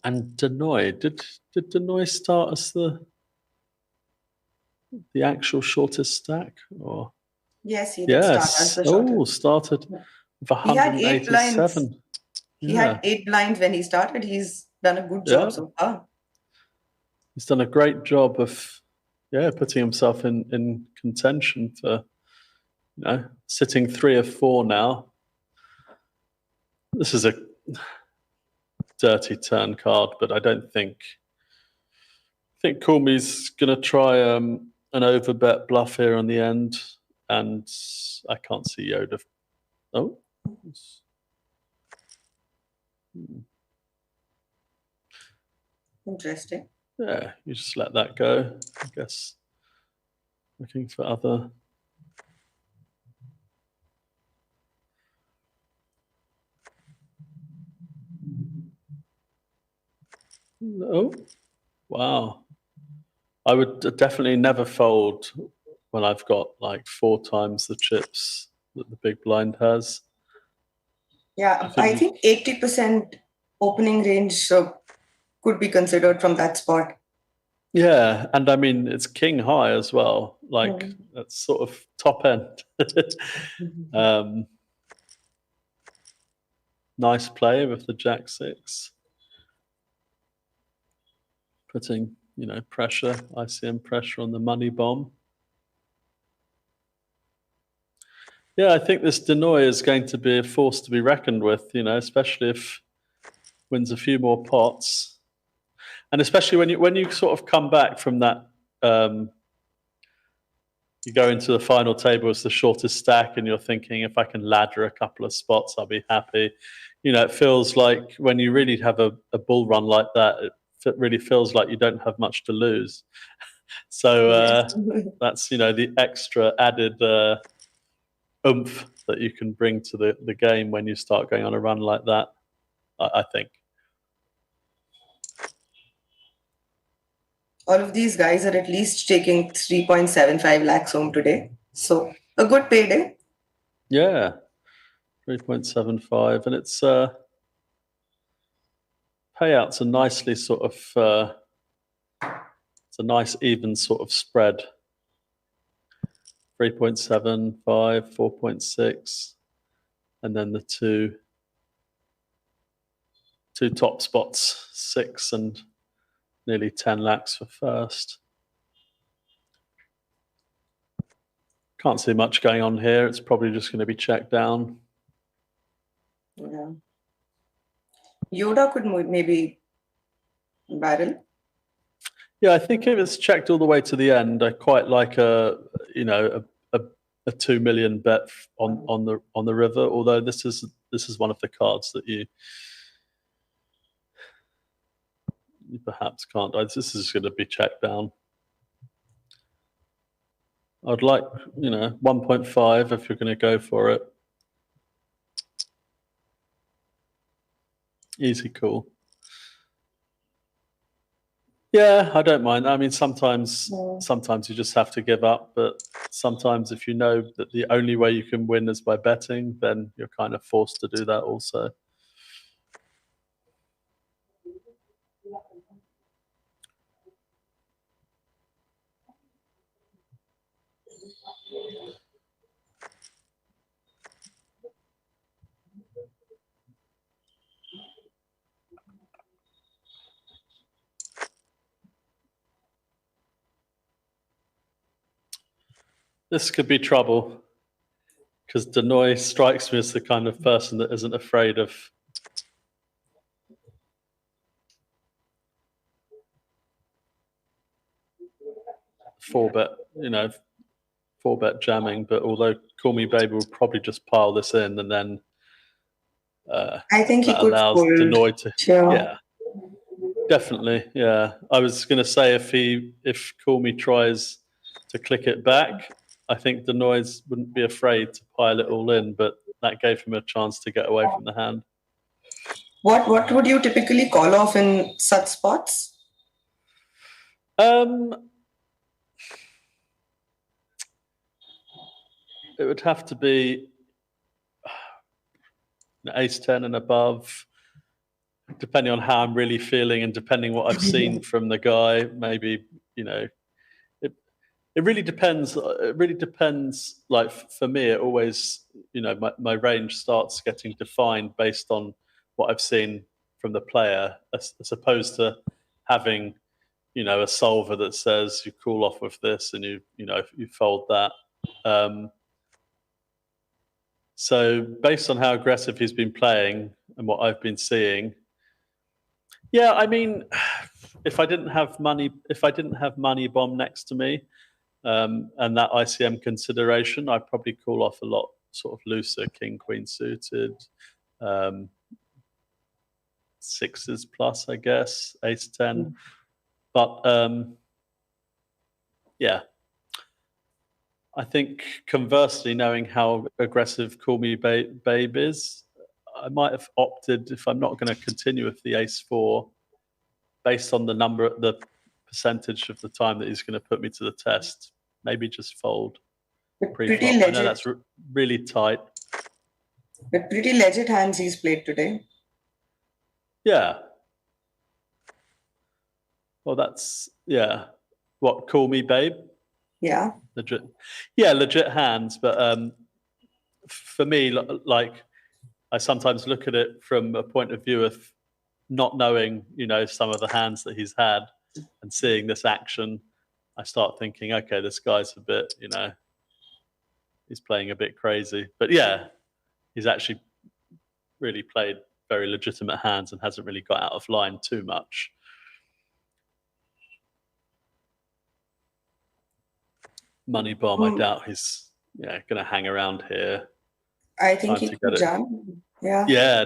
And Denoy, did Denoy start as the actual shortest stack, or? Yes, he did start as the shortest. Started with 187. He had 8 blinds when he started. He's done a good job so far. He's done a great job of putting himself in contention for sitting 3 of 4 now. This is a dirty turn card, but I think Callme's going to try an overbet bluff here on the end, and I can't see Yoda. Oh. Interesting. Yeah, you just let that go, I guess. Looking for other. Oh, wow. I would definitely never fold when I've got like 4 times the chips that the big blind has. Yeah, I think 80% opening range could be considered from that spot. Yeah, and I mean it's king high as well. Like that's sort of top end. Nice play with the Jack 6, putting pressure, ICM pressure on the money bomb. Yeah, I think this Denoy is going to be a force to be reckoned with. Especially if wins a few more pots, and especially when you sort of come back from that. You go into the final table as the shortest stack, and you're thinking, if I can ladder a couple of spots, I'll be happy. It feels like when you really have a bull run like that, it really feels like you don't have much to lose. So that's the extra added oomph that you can bring to the game when you start going on a run like that, I think. All of these guys are at least taking 3.75 lakhs home today. So a good payday. Yeah, 3.75, and it's payouts are nicely sort of it's a nice even sort of spread. 3.75, 4.6, and then the two top spots, 6 and nearly 10 lakhs for first. Can't see much going on here. It's probably just going to be checked down. Yeah. Yoda could maybe barrel. Yeah, I think if it's checked all the way to the end, I quite like a 2 million bet on the river. Although this is one of the cards that you perhaps can't. This is going to be checked down. I'd like 1.5 if you're going to go for it. Easy call. Yeah, I don't mind. I mean, sometimes you just have to give up, but sometimes if you know that the only way you can win is by betting, then you're kind of forced to do that also. This could be trouble, because Denoy strikes me as the kind of person that isn't afraid of four bet jamming. But although Callmebabe will probably just pile this in, and then I think he could allows fold. Denoy to Yeah. Definitely, yeah. I was going to say if Callme tries to click it back, I think Denoy wouldn't be afraid to pile it all in, but that gave him a chance to get away from the hand. What would you typically call off in such spots? It would have to be ace 10 and above, depending on how I'm really feeling and depending what I've seen from the guy. Maybe it really depends. It really depends. Like for me, it always my range starts getting defined based on what I've seen from the player, as opposed to having a solver that says you call off with this and you fold that. So based on how aggressive he's been playing and what I've been seeing, yeah, I mean, if I didn't have money bomb next to me, and that ICM consideration, I'd probably call off a lot sort of looser king queen suited, sixes plus, I guess, ace 10. But yeah, I think conversely, knowing how aggressive Callmebabe is, I might have opted, if I'm not going to continue with the ace-4, based on the percentage of the time that he's going to put me to the test, maybe just fold Pretty pre-flop. legit. I know that's really tight. But pretty legit hands he's played today. Yeah. Well, that's, yeah. What, Callmebabe? Yeah. Legit. Yeah, legit hands. But for me, like, I sometimes look at it from a point of view of not knowing, some of the hands that he's had and seeing this action. I start thinking, okay, this guy's a bit, he's playing a bit crazy. But yeah, he's actually really played very legitimate hands and hasn't really got out of line too much. Money bomb, I doubt he's going to hang around here. I think he could jam. Yeah. Yeah,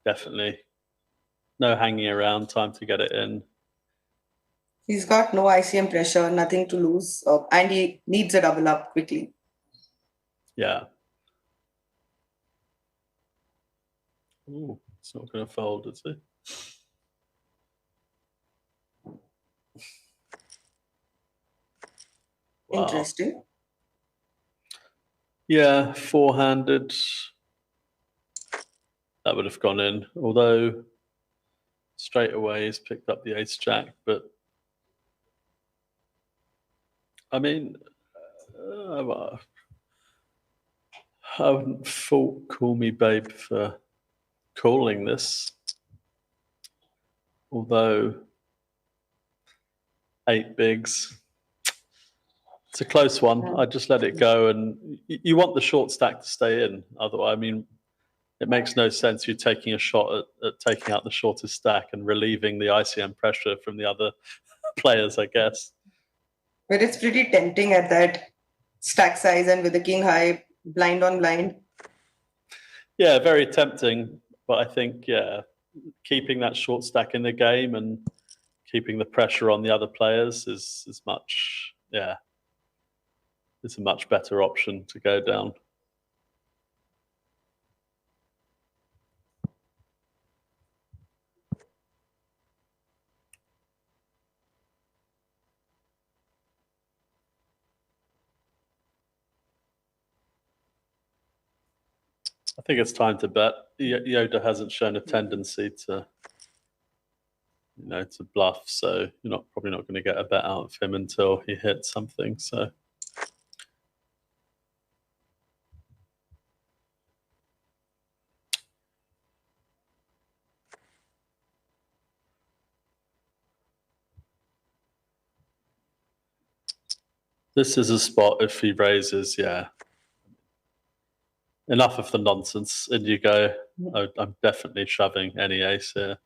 definitely. No hanging around, time to get it in. He's got no ICM pressure, nothing to lose, and he needs a double up quickly. Yeah. Ooh, it's not going to fold, is it? Wow. Interesting. Yeah, four-handed. That would have gone in, although straight away he's picked up the ace-jack. But I mean, I wouldn't fault Callmebabe for calling this, although 8 bigs. It's a close one. I just let it go, and you want the short stack to stay in. Otherwise, I mean, it makes no sense you taking a shot at taking out the shortest stack and relieving the ICM pressure from the other players, I guess. But it's pretty tempting at that stack size and with the king high, blind on blind. Yeah, very tempting. But I think, yeah, keeping that short stack in the game and keeping the pressure on the other players is much, yeah, it's a much better option to go down. I think it's time to bet. Yoda hasn't shown a tendency to, to bluff, so you're probably not going to get a bet out of him until he hits something. So. This is a spot if he raises, yeah. Enough of the nonsense. In you go. I'm definitely shoving any ace here.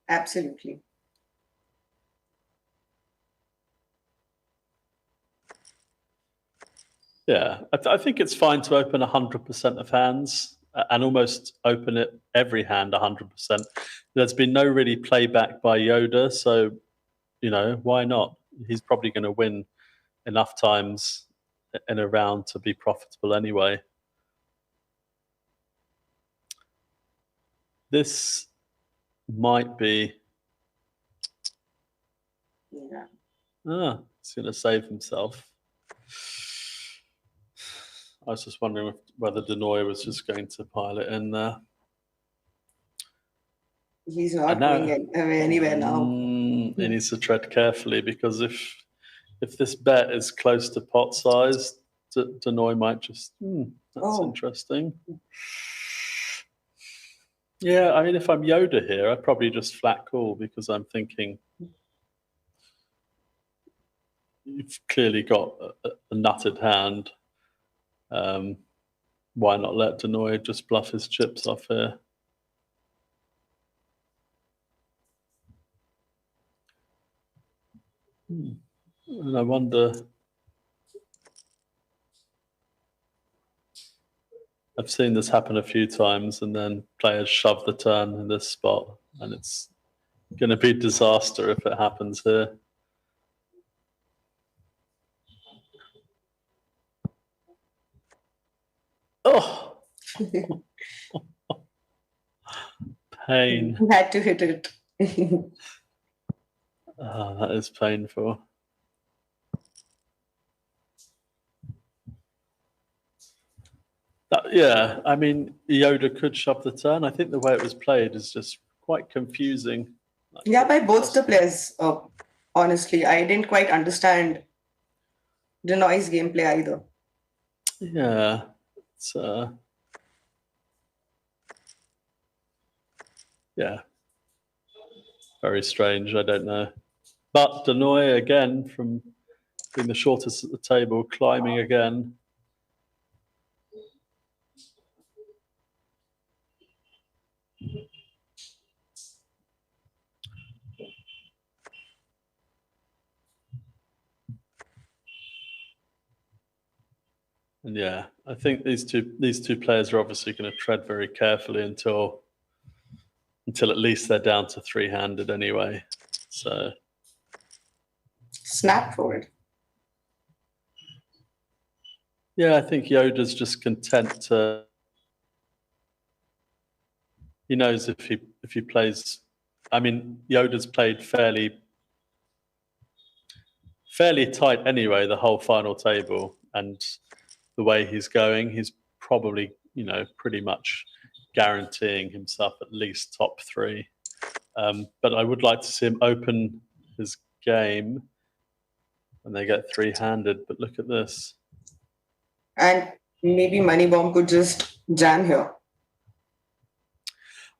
Absolutely. Yeah, I think it's fine to open 100% of hands and almost open it every hand 100%. There's been no really playback by Yoda, so, why not? He's probably going to win enough times in a round to be profitable anyway. This might be... Yeah. He's going to save himself. I was just wondering whether Denoy was just going to pile it in there. He's not going anywhere now. He needs to tread carefully, because if this bet is close to pot size, Denoy might just... that's interesting. Yeah, I mean, if I'm Yoda here, I'd probably just flat call, because I'm thinking you've clearly got a nutted hand. Why not let Denoy just bluff his chips off here? And I wonder... I've seen this happen a few times, and then players shove the turn in this spot, and it's going to be disaster if it happens here. Oh, pain. You had to hit it. Oh, that is painful. Yeah, I mean, Yoda could shove the turn. I think the way it was played is just quite confusing. Like, Yeah, by both the players. Honestly, I didn't quite understand Denoy's gameplay either. yeah, it's yeah, very strange. I don't know. But Denoy again, from being the shortest at the table, climbing again. And yeah, I think these two players are obviously going to tread very carefully until at least they're down to three-handed anyway. So Snap forward. yeah, I think Yoda's just content to. He knows if he plays. I mean, Yoda's played fairly tight anyway, the whole final table, and the way he's going, he's probably, pretty much guaranteeing himself at least top three. But I would like to see him open his game when they get three-handed. But look at this. And maybe Money Bomb could just jam here.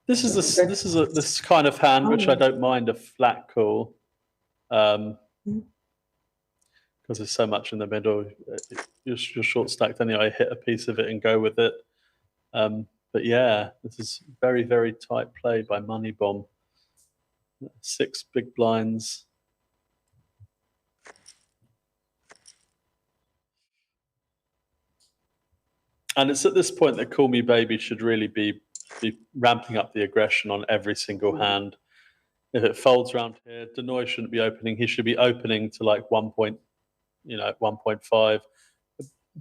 This is this kind of hand which I don't mind a flat call, because there's so much in the middle. You're short stacked anyway. Hit a piece of it and go with it. But yeah, this is very, very tight play by Money Bomb. 6 big blinds. And it's at this point that Callmebabe should really be ramping up the aggression on every single hand. If it folds around here, Denoy shouldn't be opening. He should be opening to like 1.5.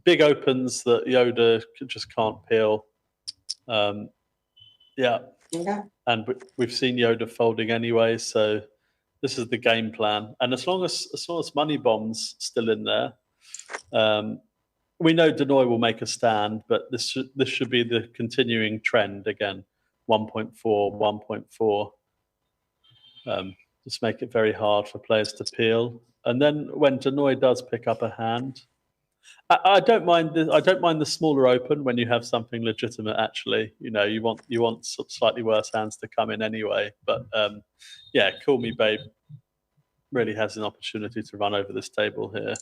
Big opens that Yoda just can't peel. Yeah. And we've seen Yoda folding anyway, so this is the game plan. And as long as Money Bomb's still in there, we know Denoy will make a stand, but this should be the continuing trend again. 1.4, 1.4. Just make it very hard for players to peel. And then when Denoy does pick up a hand, I don't mind the smaller open when you have something legitimate. Actually, you want slightly worse hands to come in anyway. But yeah, Callmebabe really has an opportunity to run over this table here.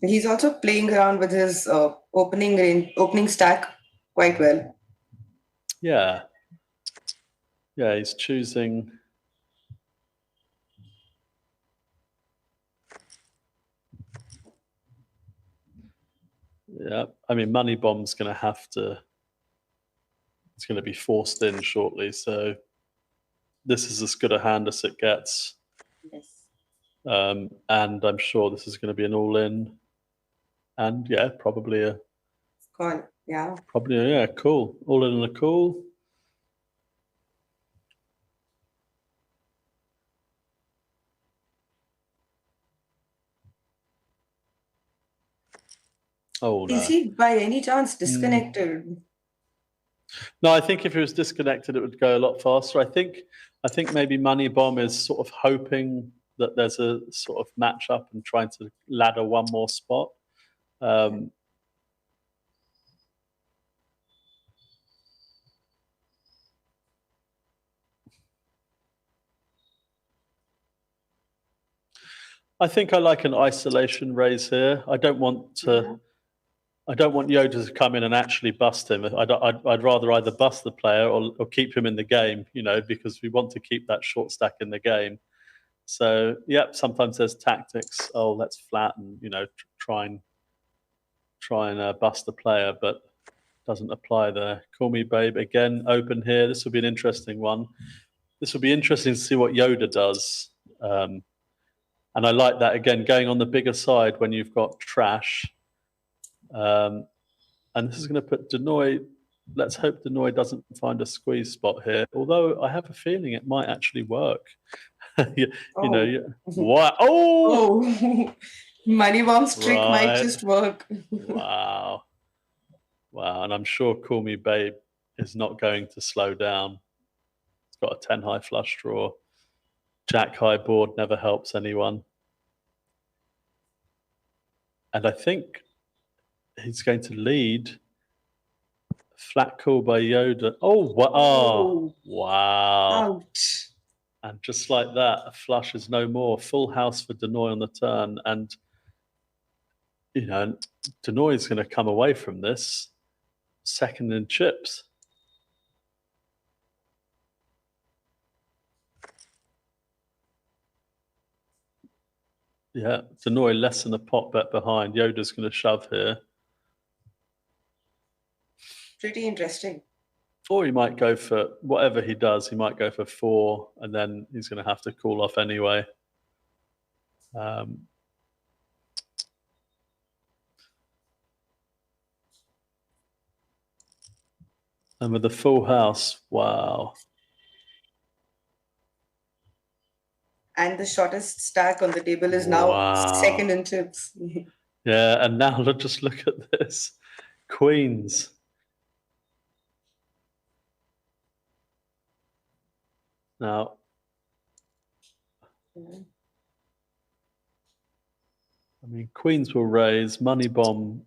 He's also playing around with his opening stack quite well. Yeah, he's choosing. Yeah, I mean, Money Bomb's going to have to. It's going to be forced in shortly, so this is as good a hand as it gets. Yes. And I'm sure this is going to be an all-in. And yeah, probably a call. Yeah. Probably yeah, cool. All in and a call. Oh no. Is he by any chance disconnected? No, I think if he was disconnected, it would go a lot faster. I think maybe Money Bomb is sort of hoping that there's a sort of match up and trying to ladder one more spot. I think I like an isolation raise here. I don't want Yoda to come in and actually bust him. I'd rather either bust the player or keep him in the game, because we want to keep that short stack in the game. So, yep, sometimes there's tactics. Oh, let's flatten, try and bust the player, but doesn't apply there. Callmebabe again, open here. This will be an interesting one. This will be interesting to see what Yoda does. And I like that, again, going on the bigger side when you've got trash. And this is going to put Denoy. Let's hope Denoy doesn't find a squeeze spot here. Although I have a feeling it might actually work. What? Oh, Money Bomb's trick might Right. just work. Wow. And I'm sure Callmebabe is not going to slow down. It's got a 10 high flush draw. Jack high board never helps anyone. And I think he's going to lead. Flat call by Yoda. Oh, wow. Ouch. And just like that, a flush is no more. Full house for Denoy on the turn. And, Denoy is going to come away from this second in chips. Yeah, Denoy less than a pot bet behind. Yoda's going to shove here. Pretty interesting. Or he might go for, whatever he does, he might go for 4, and then he's going to have to call off anyway. And with the full house, wow. And the shortest stack on the table is now second in chips. Yeah, and now just look at this. Queens. Now, I mean, Queens will raise. Money Bomb,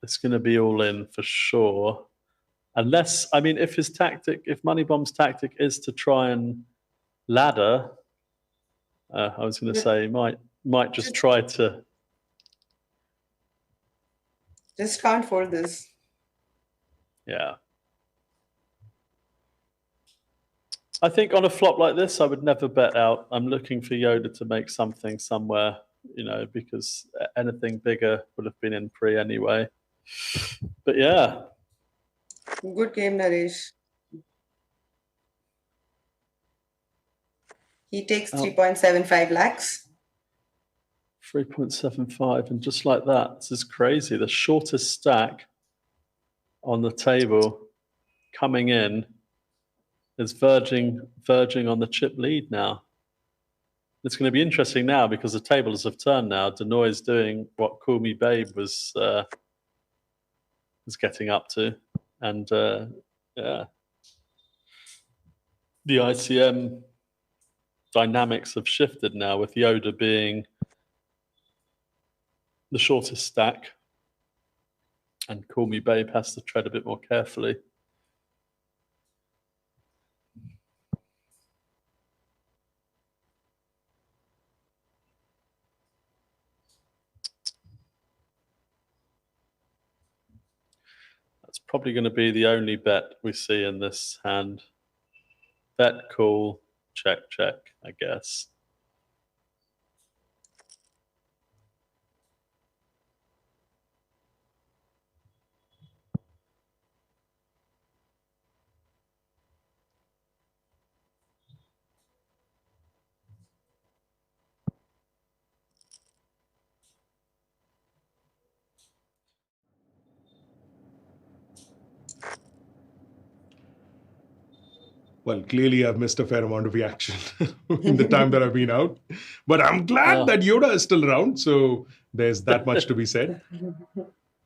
it's going to be all in for sure. Unless, I mean, if Money Bomb's tactic is to try and ladder, I was going to say, might just try to. Just can't fold this. Yeah. I think on a flop like this, I would never bet out. I'm looking for Yoda to make something somewhere, because anything bigger would have been in pre anyway. But yeah. Good game, Naresh. He takes 3.75 lakhs. 3.75, and just like that, this is crazy. The shortest stack on the table coming in is verging on the chip lead now. It's going to be interesting now because the tables have turned now. Denoy is doing what Callmebabe was getting up to. And yeah, the ICM dynamics have shifted now with Yoda being the shortest stack and Callmebabe has to tread a bit more carefully. That's probably going to be the only bet we see in this hand. Bet, call, check, I guess. Well, clearly I've missed a fair amount of the action in the time that I've been out. But I'm glad that Yoda is still around, so there's that much to be said.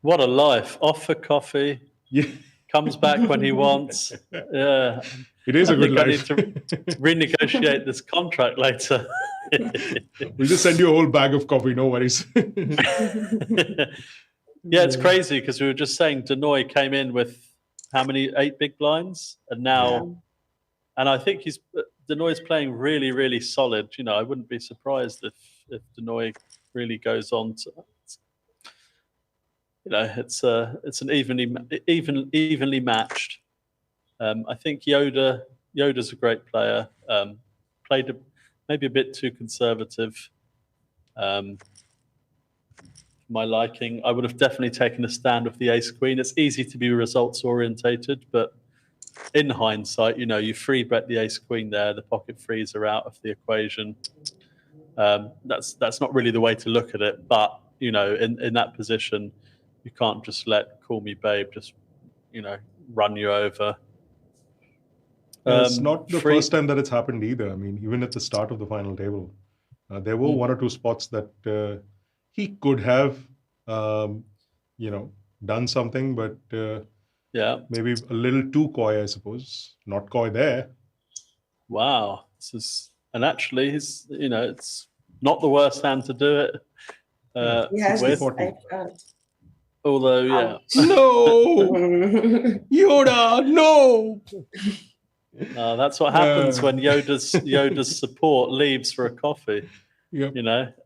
What a life. Off for coffee. Yeah. Comes back when he wants. Yeah. It is a good life. I need to renegotiate this contract later. We'll just send you a whole bag of coffee, no worries. Yeah, it's crazy because we were just saying Denoy came in with how many? 8 big blinds? And now, and I think Denoy's playing really, really solid. I wouldn't be surprised if Denoy really goes on to, it's an evenly matched. I think Yoda's a great player. Played maybe a bit too conservative. My liking. I would have definitely taken a stand with the ace queen. It's easy to be results orientated, but in hindsight, you free bet the ace queen there. The pocket threes are out of the equation. That's not really the way to look at it. But in that position, You can't just let Callmebabe just, run you over. It's not the first time that it's happened either. I mean, even at the start of the final table, there were one or two spots that he could have, done something, but maybe a little too coy, I suppose. Not coy there. Wow, and actually, it's not the worst hand to do it. Yes, although, no, Yoda, no. That's what happens when Yoda's support leaves for a coffee. Yep.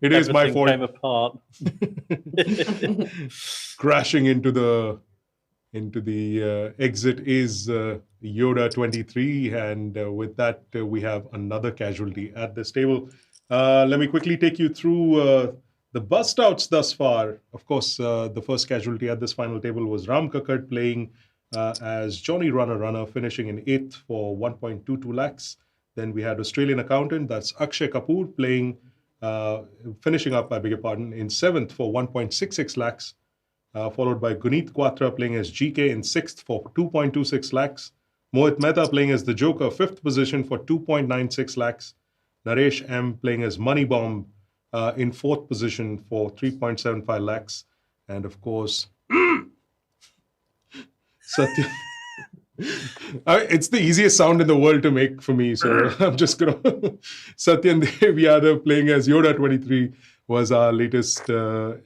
It is my fault. Came apart. Crashing into the exit is Yoda 23, and with that we have another casualty at this table. Let me quickly take you through the bust outs thus far. Of course, the first casualty at this final table was Ram Kakad playing as Johnny Runner, finishing in 8th for 1.22 lakhs. Then we had Australian accountant, that's Akshay Kapoor, playing, finishing up, I beg your pardon, in 7th for 1.66 lakhs. Followed by Guneet Quatra playing as GK in 6th for 2.26 lakhs. Mohit Mehta playing as the Joker, 5th position for 2.96 lakhs. Naresh M playing as Money Bomb in 4th position for 3.75 lakhs. And of course, Satya. It's the easiest sound in the world to make for me, so I'm just going to... Satyan Dev Yadav playing as Yoda 23 was our latest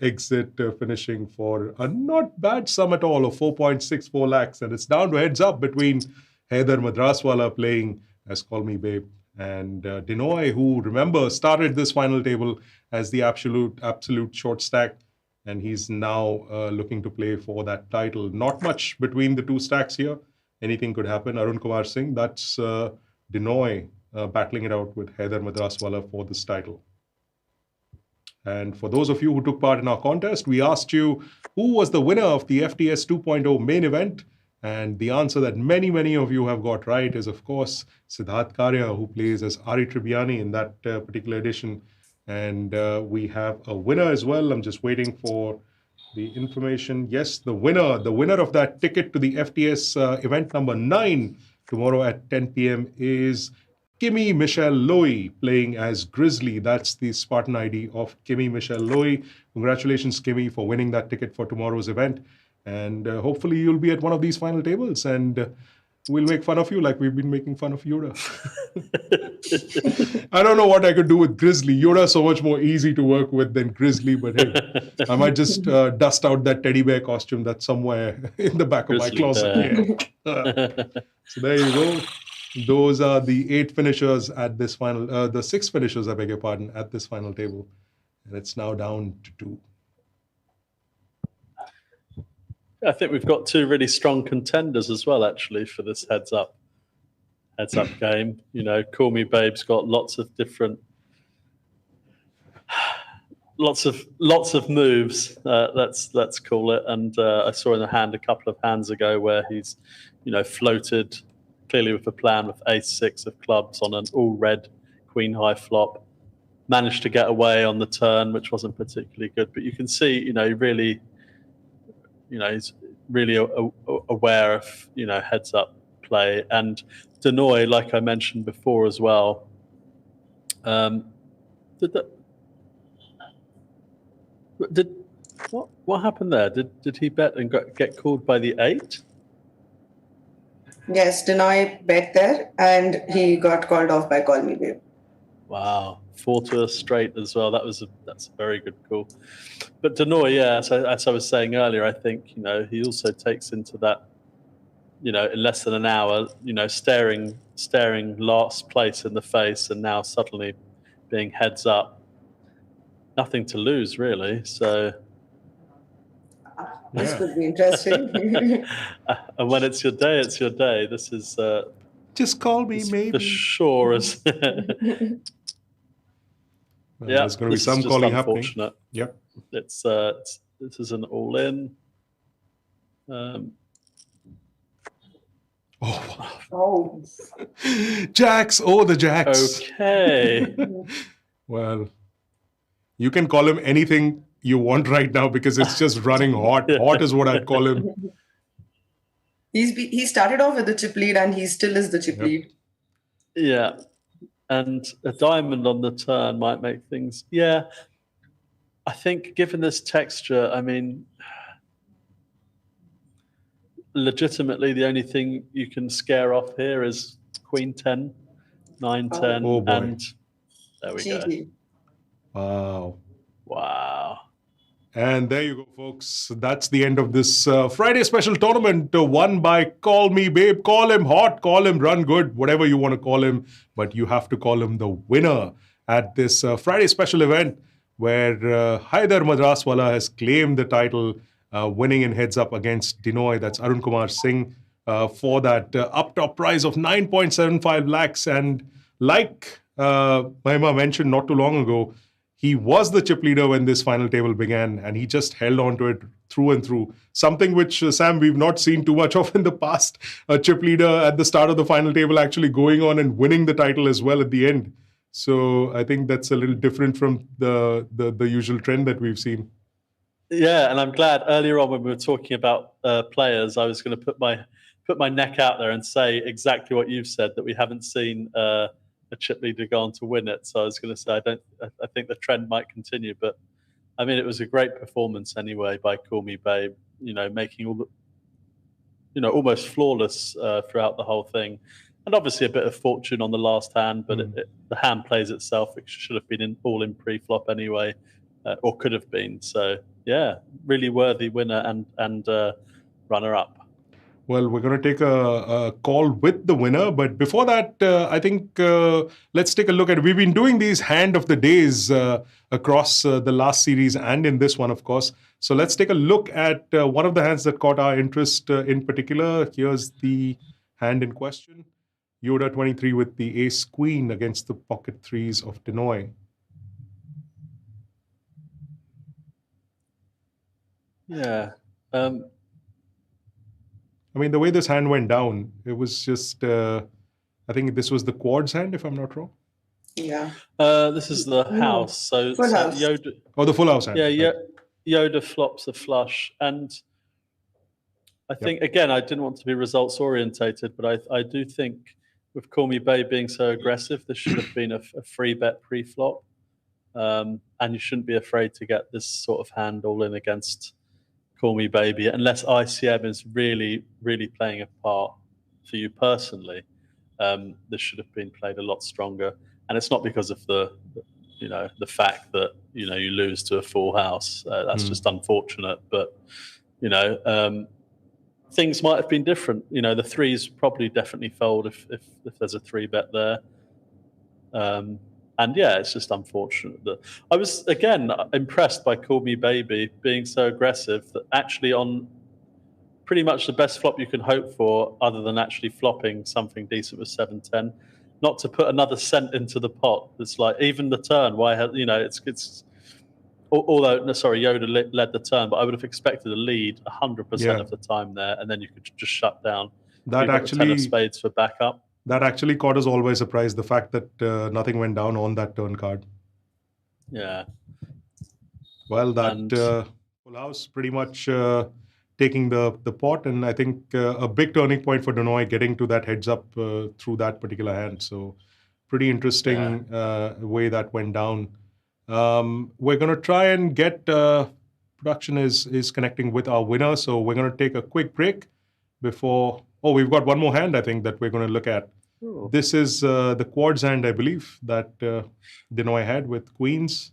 exit, finishing for a not bad sum at all of 4.64 lakhs. And it's down to heads up between Haider Madraswala playing as Callmebabe and Dinoy, who, remember, started this final table as the absolute short stack. And he's now looking to play for that title. Not much between the two stacks here. Anything could happen. Arun Kumar Singh, that's Dinoy battling it out with Haider Madraswala for this title. And for those of you who took part in our contest, we asked you who was the winner of the FTS 2.0 main event. And the answer that many, many of you have got right is, of course, Siddharth Karya, who plays as Ari Tribbiani in that particular edition. And we have a winner as well. I'm just waiting for the information. Yes, the winner of that ticket to the FTS event number 9 tomorrow at 10 p.m. is Kimmy Michelle Loy, playing as Grizzly. That's the Spartan ID of Kimmy Michelle Loy. Congratulations, Kimmy, for winning that ticket for tomorrow's event. And hopefully you'll be at one of these final tables, and we'll make fun of you like we've been making fun of Yoda. I don't know what I could do with Grizzly. Yoda's so much more easy to work with than Grizzly, but hey, I might just dust out that teddy bear costume that's somewhere in the back of my closet. Yeah. So there you go. Those are the 8 finishers at this final, the 6 finishers, I beg your pardon, at this final table. And it's now down to 2. I think we've got 2 really strong contenders as well, actually, for this heads up game. Callmebabe's got lots of different, lots of moves. Let's call it. And I saw in the hand a couple of hands ago where he's, floated clearly with a plan with ace-6 of clubs on an all-red queen-high flop. Managed to get away on the turn, which wasn't particularly good. But you can see, really, he's really aware of, heads-up play. And Dinoy, like I mentioned before as well, what happened there? Did he bet and get called by the 8? Yes, Dinoy bet there, and he got called off by Callmebabe. Wow, 4 to a straight as well. That's a very good call. But Dinoy, as I was saying earlier, I think he also takes into that, in less than an hour, staring last place in the face, and now suddenly being heads up. Nothing to lose, really. So. This could be interesting. And when it's your day, it's your day. This is just call me, maybe. For sure is. There's going to be some calling happening. Yep. This is an all-in. Oh. Jacks. Oh, the Jacks. Okay. Well, you can call him anything you want right now because it's just running hot. Hot is what I'd call him. He started off with the chip lead and he still is the chip lead. Yeah. And a diamond on the turn might make things... Yeah. I think given this texture, I mean, legitimately the only thing you can scare off here is Queen 10, 9, 10, Oh, boy. and there we go. Wow. Wow. And there you go, folks. That's the end of this Friday special tournament won by Callmebabe. Call him hot, call him run good, whatever you want to call him. But you have to call him the winner at this Friday special event where Haider Madraswala has claimed the title, winning in heads-up against Dinoy. That's Arun Kumar Singh for that up-top prize of 9.75 lakhs. And like Mahima mentioned not too long ago, he was the chip leader when this final table began, and he just held on to it through and through. Something which, Sam, we've not seen too much of in the past. A chip leader at the start of the final table actually going on and winning the title as well at the end. So I think that's a little different from the usual trend that we've seen. Yeah, and I'm glad earlier on when we were talking about players, I was going to put my neck out there and say exactly what you've said, that we haven't seen a chip leader go on to win it. So I was going to say I think the trend might continue, but I mean it was a great performance anyway by Callmebabe. Making all the, almost flawless throughout the whole thing, and obviously a bit of fortune on the last hand, but the hand plays itself. It should have been all in pre-flop anyway, or could have been. So yeah, really worthy winner and runner-up. Well, we're going to take a call with the winner. But before that, I think let's take a look at... We've been doing these hand of the days across the last series and in this one, of course. So let's take a look at one of the hands that caught our interest in particular. Here's the hand in question. Yoda 23 with the ace queen against the pocket threes of Dinoy. Yeah. I mean, the way this hand went down, it was just, I think this was the quads hand, if I'm not wrong. Yeah. This is the house. So house. Yoda... Oh, the full house hand. Yeah, Yoda flops a flush. And I think, again, I didn't want to be results orientated, but I do think with Callmebabe being so aggressive, this should have been a free bet pre-flop. And you shouldn't be afraid to get this sort of hand all in against Callmebabe, unless ICM is really, really playing a part for you personally. This should have been played a lot stronger, and it's not because of the fact that you lose to a full house. That's just unfortunate, but things might have been different. The threes probably definitely fold if there's a 3-bet there. And yeah, it's just unfortunate that I was, again, impressed by Callmebabe being so aggressive that actually on pretty much the best flop you can hope for, other than actually flopping something decent with 7-10, not to put another cent into the pot. It's like, even the turn, it's although, Yoda led the turn, but I would have expected a lead 100% of the time there, and then you could just shut down. That actually... 10 of spades for backup. That actually caught us all by surprise, the fact that nothing went down on that turn card. Yeah. Well, that full house pretty much taking the pot, and I think a big turning point for Dinoy getting to that heads up through that particular hand. So pretty interesting way that went down. We're going to try and get... production is connecting with our winner, so we're going to take a quick break before... Oh, we've got one more hand, I think, that we're going to look at. Ooh. This is the quads hand, I believe, that Dinoy had with queens.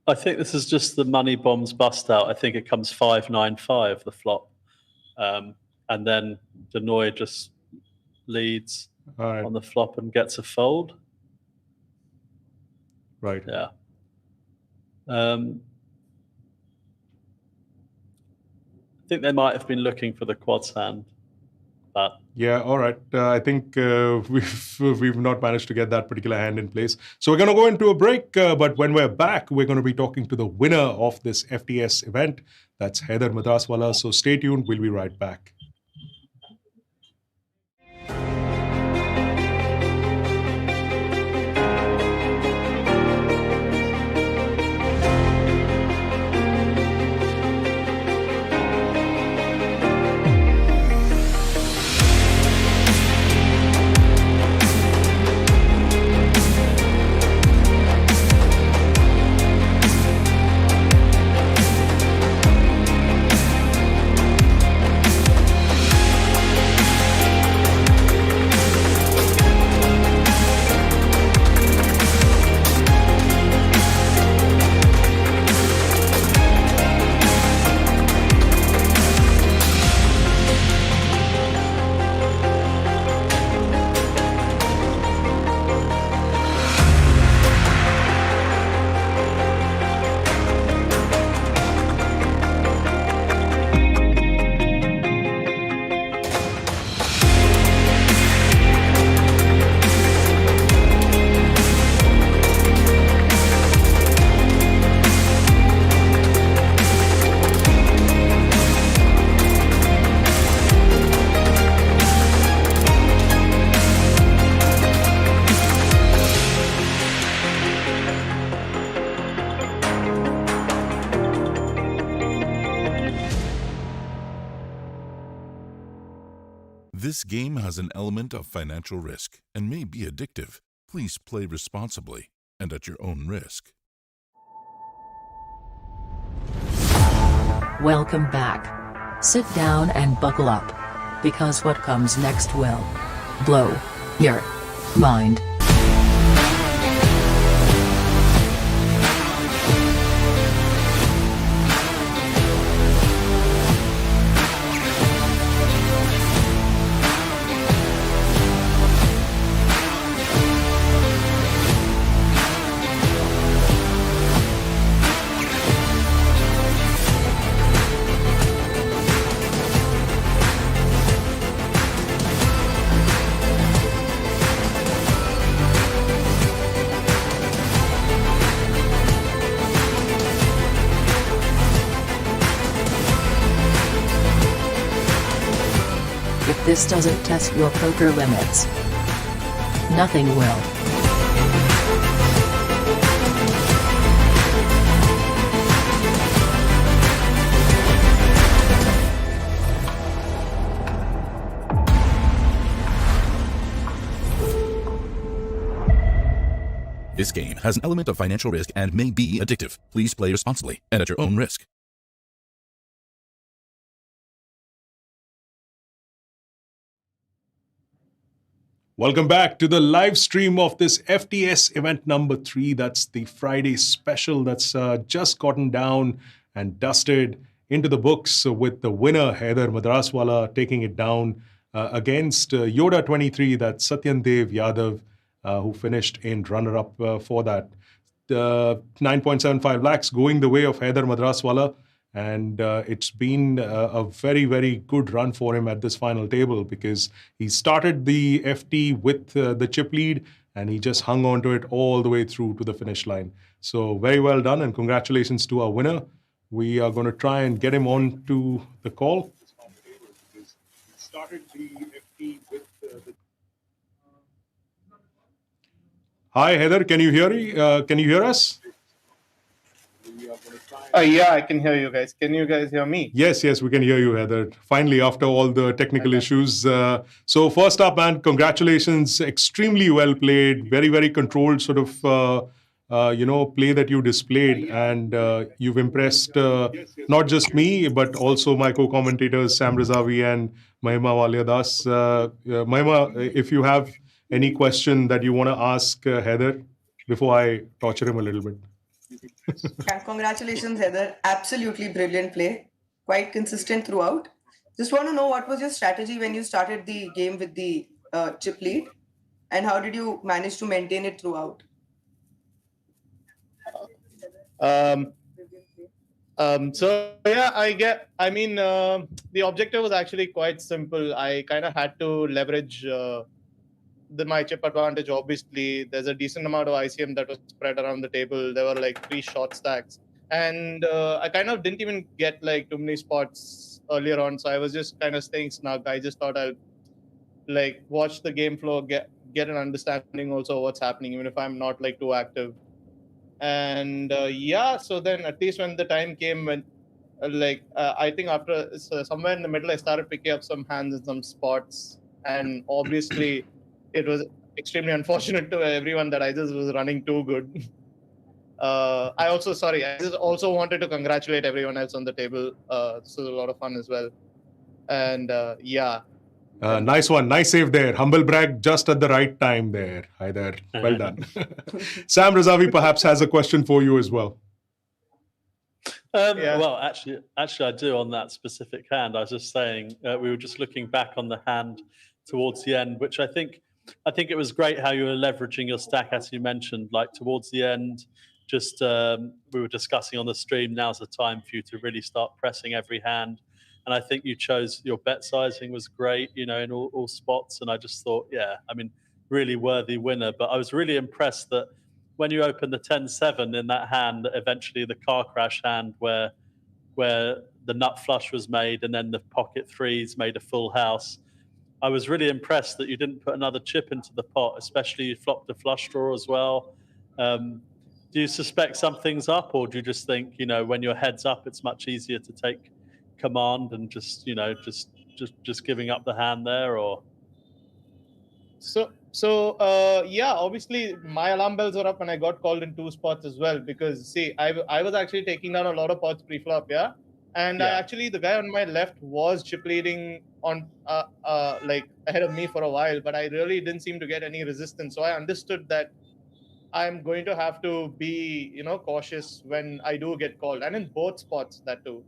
I think this is just the money bombs bust out. I think it comes 5-9-5, the flop. And then Dinoy just leads on the flop and gets a fold. Right. Yeah. I think they might have been looking for the quads hand. But yeah, all right. I think we've not managed to get that particular hand in place. So we're going to go into a break. But when we're back, we're going to be talking to the winner of this FTS event. That's Haider Madraswala. So stay tuned. We'll be right back. game has an element of financial risk and may be addictive. Please play responsibly and at your own risk. Welcome back. Sit down and buckle up, because what comes next will blow your mind. If this doesn't test your poker limits, nothing will. This game has an element of financial risk and may be addictive. Please play responsibly and at your own risk. Welcome back to the live stream of this FTS event number 3. That's the Friday special that's just gotten down and dusted into the books with the winner, Haider Madraswala, taking it down against Yoda 23, that's Satyan Dev Yadav, who finished in runner-up for that. 9.75 lakhs going the way of Haider Madraswala. And it's been a very, very good run for him at this final table, because he started the FT with the chip lead and he just hung on to it all the way through to the finish line. So very well done, and congratulations to our winner. We are going to try and get him on to the call. He started the FT with Hi, Haider. Can you hear us? Yeah, I can hear you guys. Can you guys hear me? Yes, we can hear you, Haider. Finally, after all the technical issues. So first up, man, congratulations. Extremely well played. Very, very controlled sort of, play that you displayed. And you've impressed not just me, but also my co-commentators, Sam Razavi and Mahima Walia Das. Mahima, if you have any question that you want to ask Haider before I torture him a little bit. Yeah, congratulations, Heather. Absolutely brilliant play. Quite consistent throughout. Just want to know, what was your strategy when you started the game with the chip lead, and how did you manage to maintain it throughout? So yeah, the objective was actually quite simple. I kind of had to leverage my chip advantage. Obviously, there's a decent amount of ICM that was spread around the table. There were like 3 short stacks, and I kind of didn't even get like too many spots earlier on, so I was just kind of staying snug. I just thought I'll like watch the game flow, get an understanding also what's happening, even if I'm not like too active. And so then at least when the time came, when I think after somewhere in the middle, I started picking up some hands and some spots, and obviously it was extremely unfortunate to everyone that I just was running too good. I just also wanted to congratulate everyone else on the table. This was a lot of fun as well. And nice one. Nice save there. Humble brag just at the right time there. Hi there. Well done. Sam Razavi perhaps has a question for you as well. Well, actually, I do on that specific hand. I was just saying, we were just looking back on the hand towards the end, which I think it was great how you were leveraging your stack, as you mentioned, like towards the end. Just we were discussing on the stream, now's the time for you to really start pressing every hand. And I think you chose, your bet sizing was great, in all spots. And I just thought, really worthy winner. But I was really impressed that when you opened the 10-7 in that hand, eventually the car crash hand where the nut flush was made and then the pocket threes made a full house. I was really impressed that you didn't put another chip into the pot, especially you flopped a flush draw as well. Do you suspect something's up, or do you just think, when your head's up, it's much easier to take command and just giving up the hand there, or? Yeah, obviously my alarm bells were up and I got called in 2 spots as well because see, I was actually taking down a lot of pots pre-flop, yeah, and the guy on my left was chip leading on like ahead of me for a while, but I really didn't seem to get any resistance, so I understood that I'm going to have to be cautious when I do get called, and in both spots that too.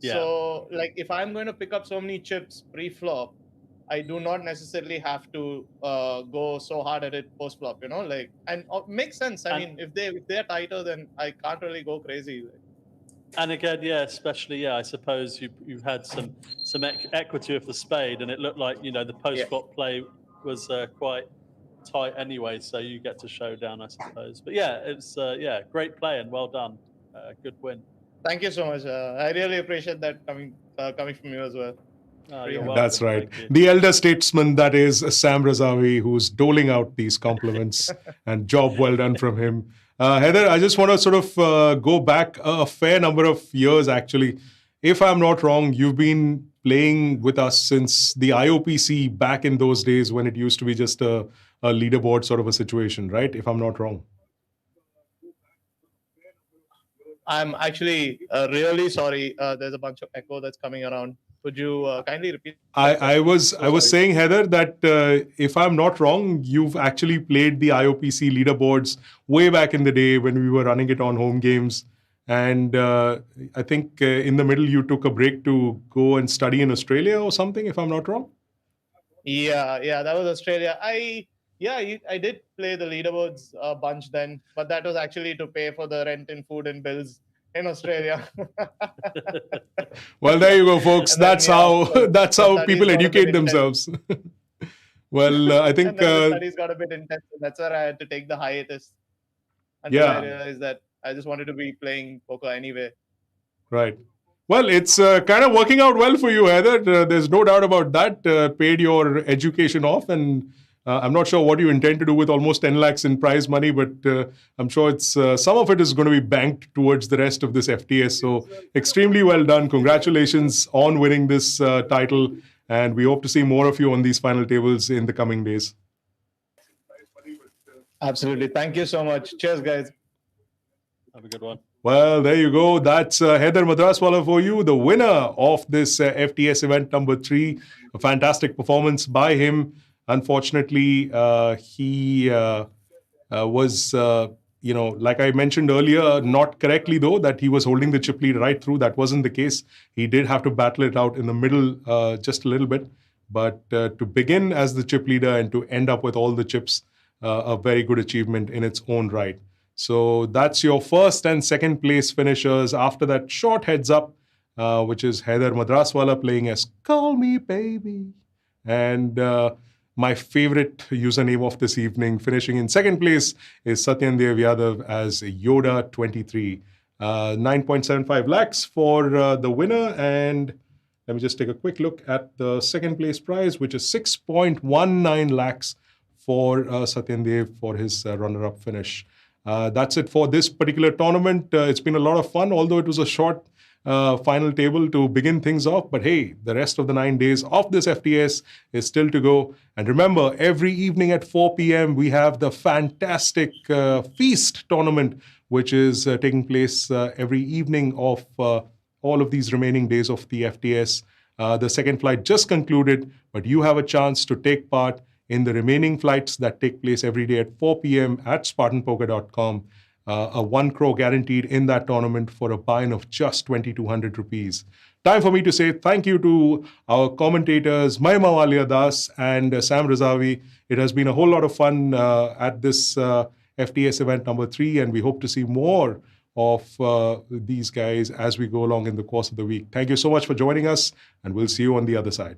Yeah. So like if I'm going to pick up so many chips pre-flop, I do not necessarily have to go so hard at it post flop, like, and makes sense. I mean, if they're tighter, then I can't really go crazy. And again, yeah, especially, I suppose you had some equity of the spade, and it looked like the post flop play was quite tight anyway, so you get to showdown, I suppose. But yeah, it's great play and well done, good win. Thank you so much. I really appreciate that coming from you as well. That's right. The elder statesman, that is Sam Razavi, who's doling out these compliments and job well done from him. Haider, I just want to sort of go back a fair number of years, actually. If I'm not wrong, you've been playing with us since the IOPC back in those days when it used to be just a leaderboard sort of a situation, right? If I'm not wrong. I'm actually really sorry. There's a bunch of echo that's coming around. Could you kindly repeat? I was saying, Haider, that if I'm not wrong, you've actually played the IOPC leaderboards way back in the day when we were running it on home games. And I think in the middle, you took a break to go and study in Australia or something, if I'm not wrong. Yeah, that was Australia. I did play the leaderboards a bunch then, but that was actually to pay for the rent and food and bills in Australia. Well, there you go, folks. That's how people educate themselves. Well, I think the studies got a bit intense. So that's why I had to take the hiatus until I realized that I just wanted to be playing poker anyway. Right. Well, it's kind of working out well for you, Haider. There's no doubt about that. Paid your education off, and I'm not sure what you intend to do with almost 10 lakhs in prize money, but I'm sure it's some of it is going to be banked towards the rest of this FTS. So extremely well done. Congratulations on winning this title. And we hope to see more of you on these final tables in the coming days. Absolutely. Thank you so much. Cheers, guys. Have a good one. Well, there you go. That's Haider Madraswala for you, the winner of this FTS event number 3. A fantastic performance by him. Unfortunately, he was, like I mentioned earlier, not correctly though, that he was holding the chip lead right through. That wasn't the case. He did have to battle it out in the middle just a little bit. But to begin as the chip leader and to end up with all the chips, a very good achievement in its own right. So that's your first and second place finishers after that short heads up, which is Haider Madraswala playing as Callmebabe. And my favorite username of this evening, finishing in second place, is Satyandev Yadav as Yoda23. 9.75 lakhs for the winner. And let me just take a quick look at the second place prize, which is 6.19 lakhs for Satyandev for his runner-up finish. That's it for this particular tournament. It's been a lot of fun, although it was a short final table to begin things off. But hey, the rest of the 9 days of this FTS is still to go. And remember, every evening at 4 p.m., we have the fantastic Feast tournament, which is taking place every evening of all of these remaining days of the FTS. The second flight just concluded, but you have a chance to take part in the remaining flights that take place every day at 4 p.m. at SpartanPoker.com. A 1 crore guaranteed in that tournament for a buy-in of just 2,200 rupees. Time for me to say thank you to our commentators, Mahima Walia Das and Sam Razavi. It has been a whole lot of fun at this FTS event number 3, and we hope to see more of these guys as we go along in the course of the week. Thank you so much for joining us, and we'll see you on the other side.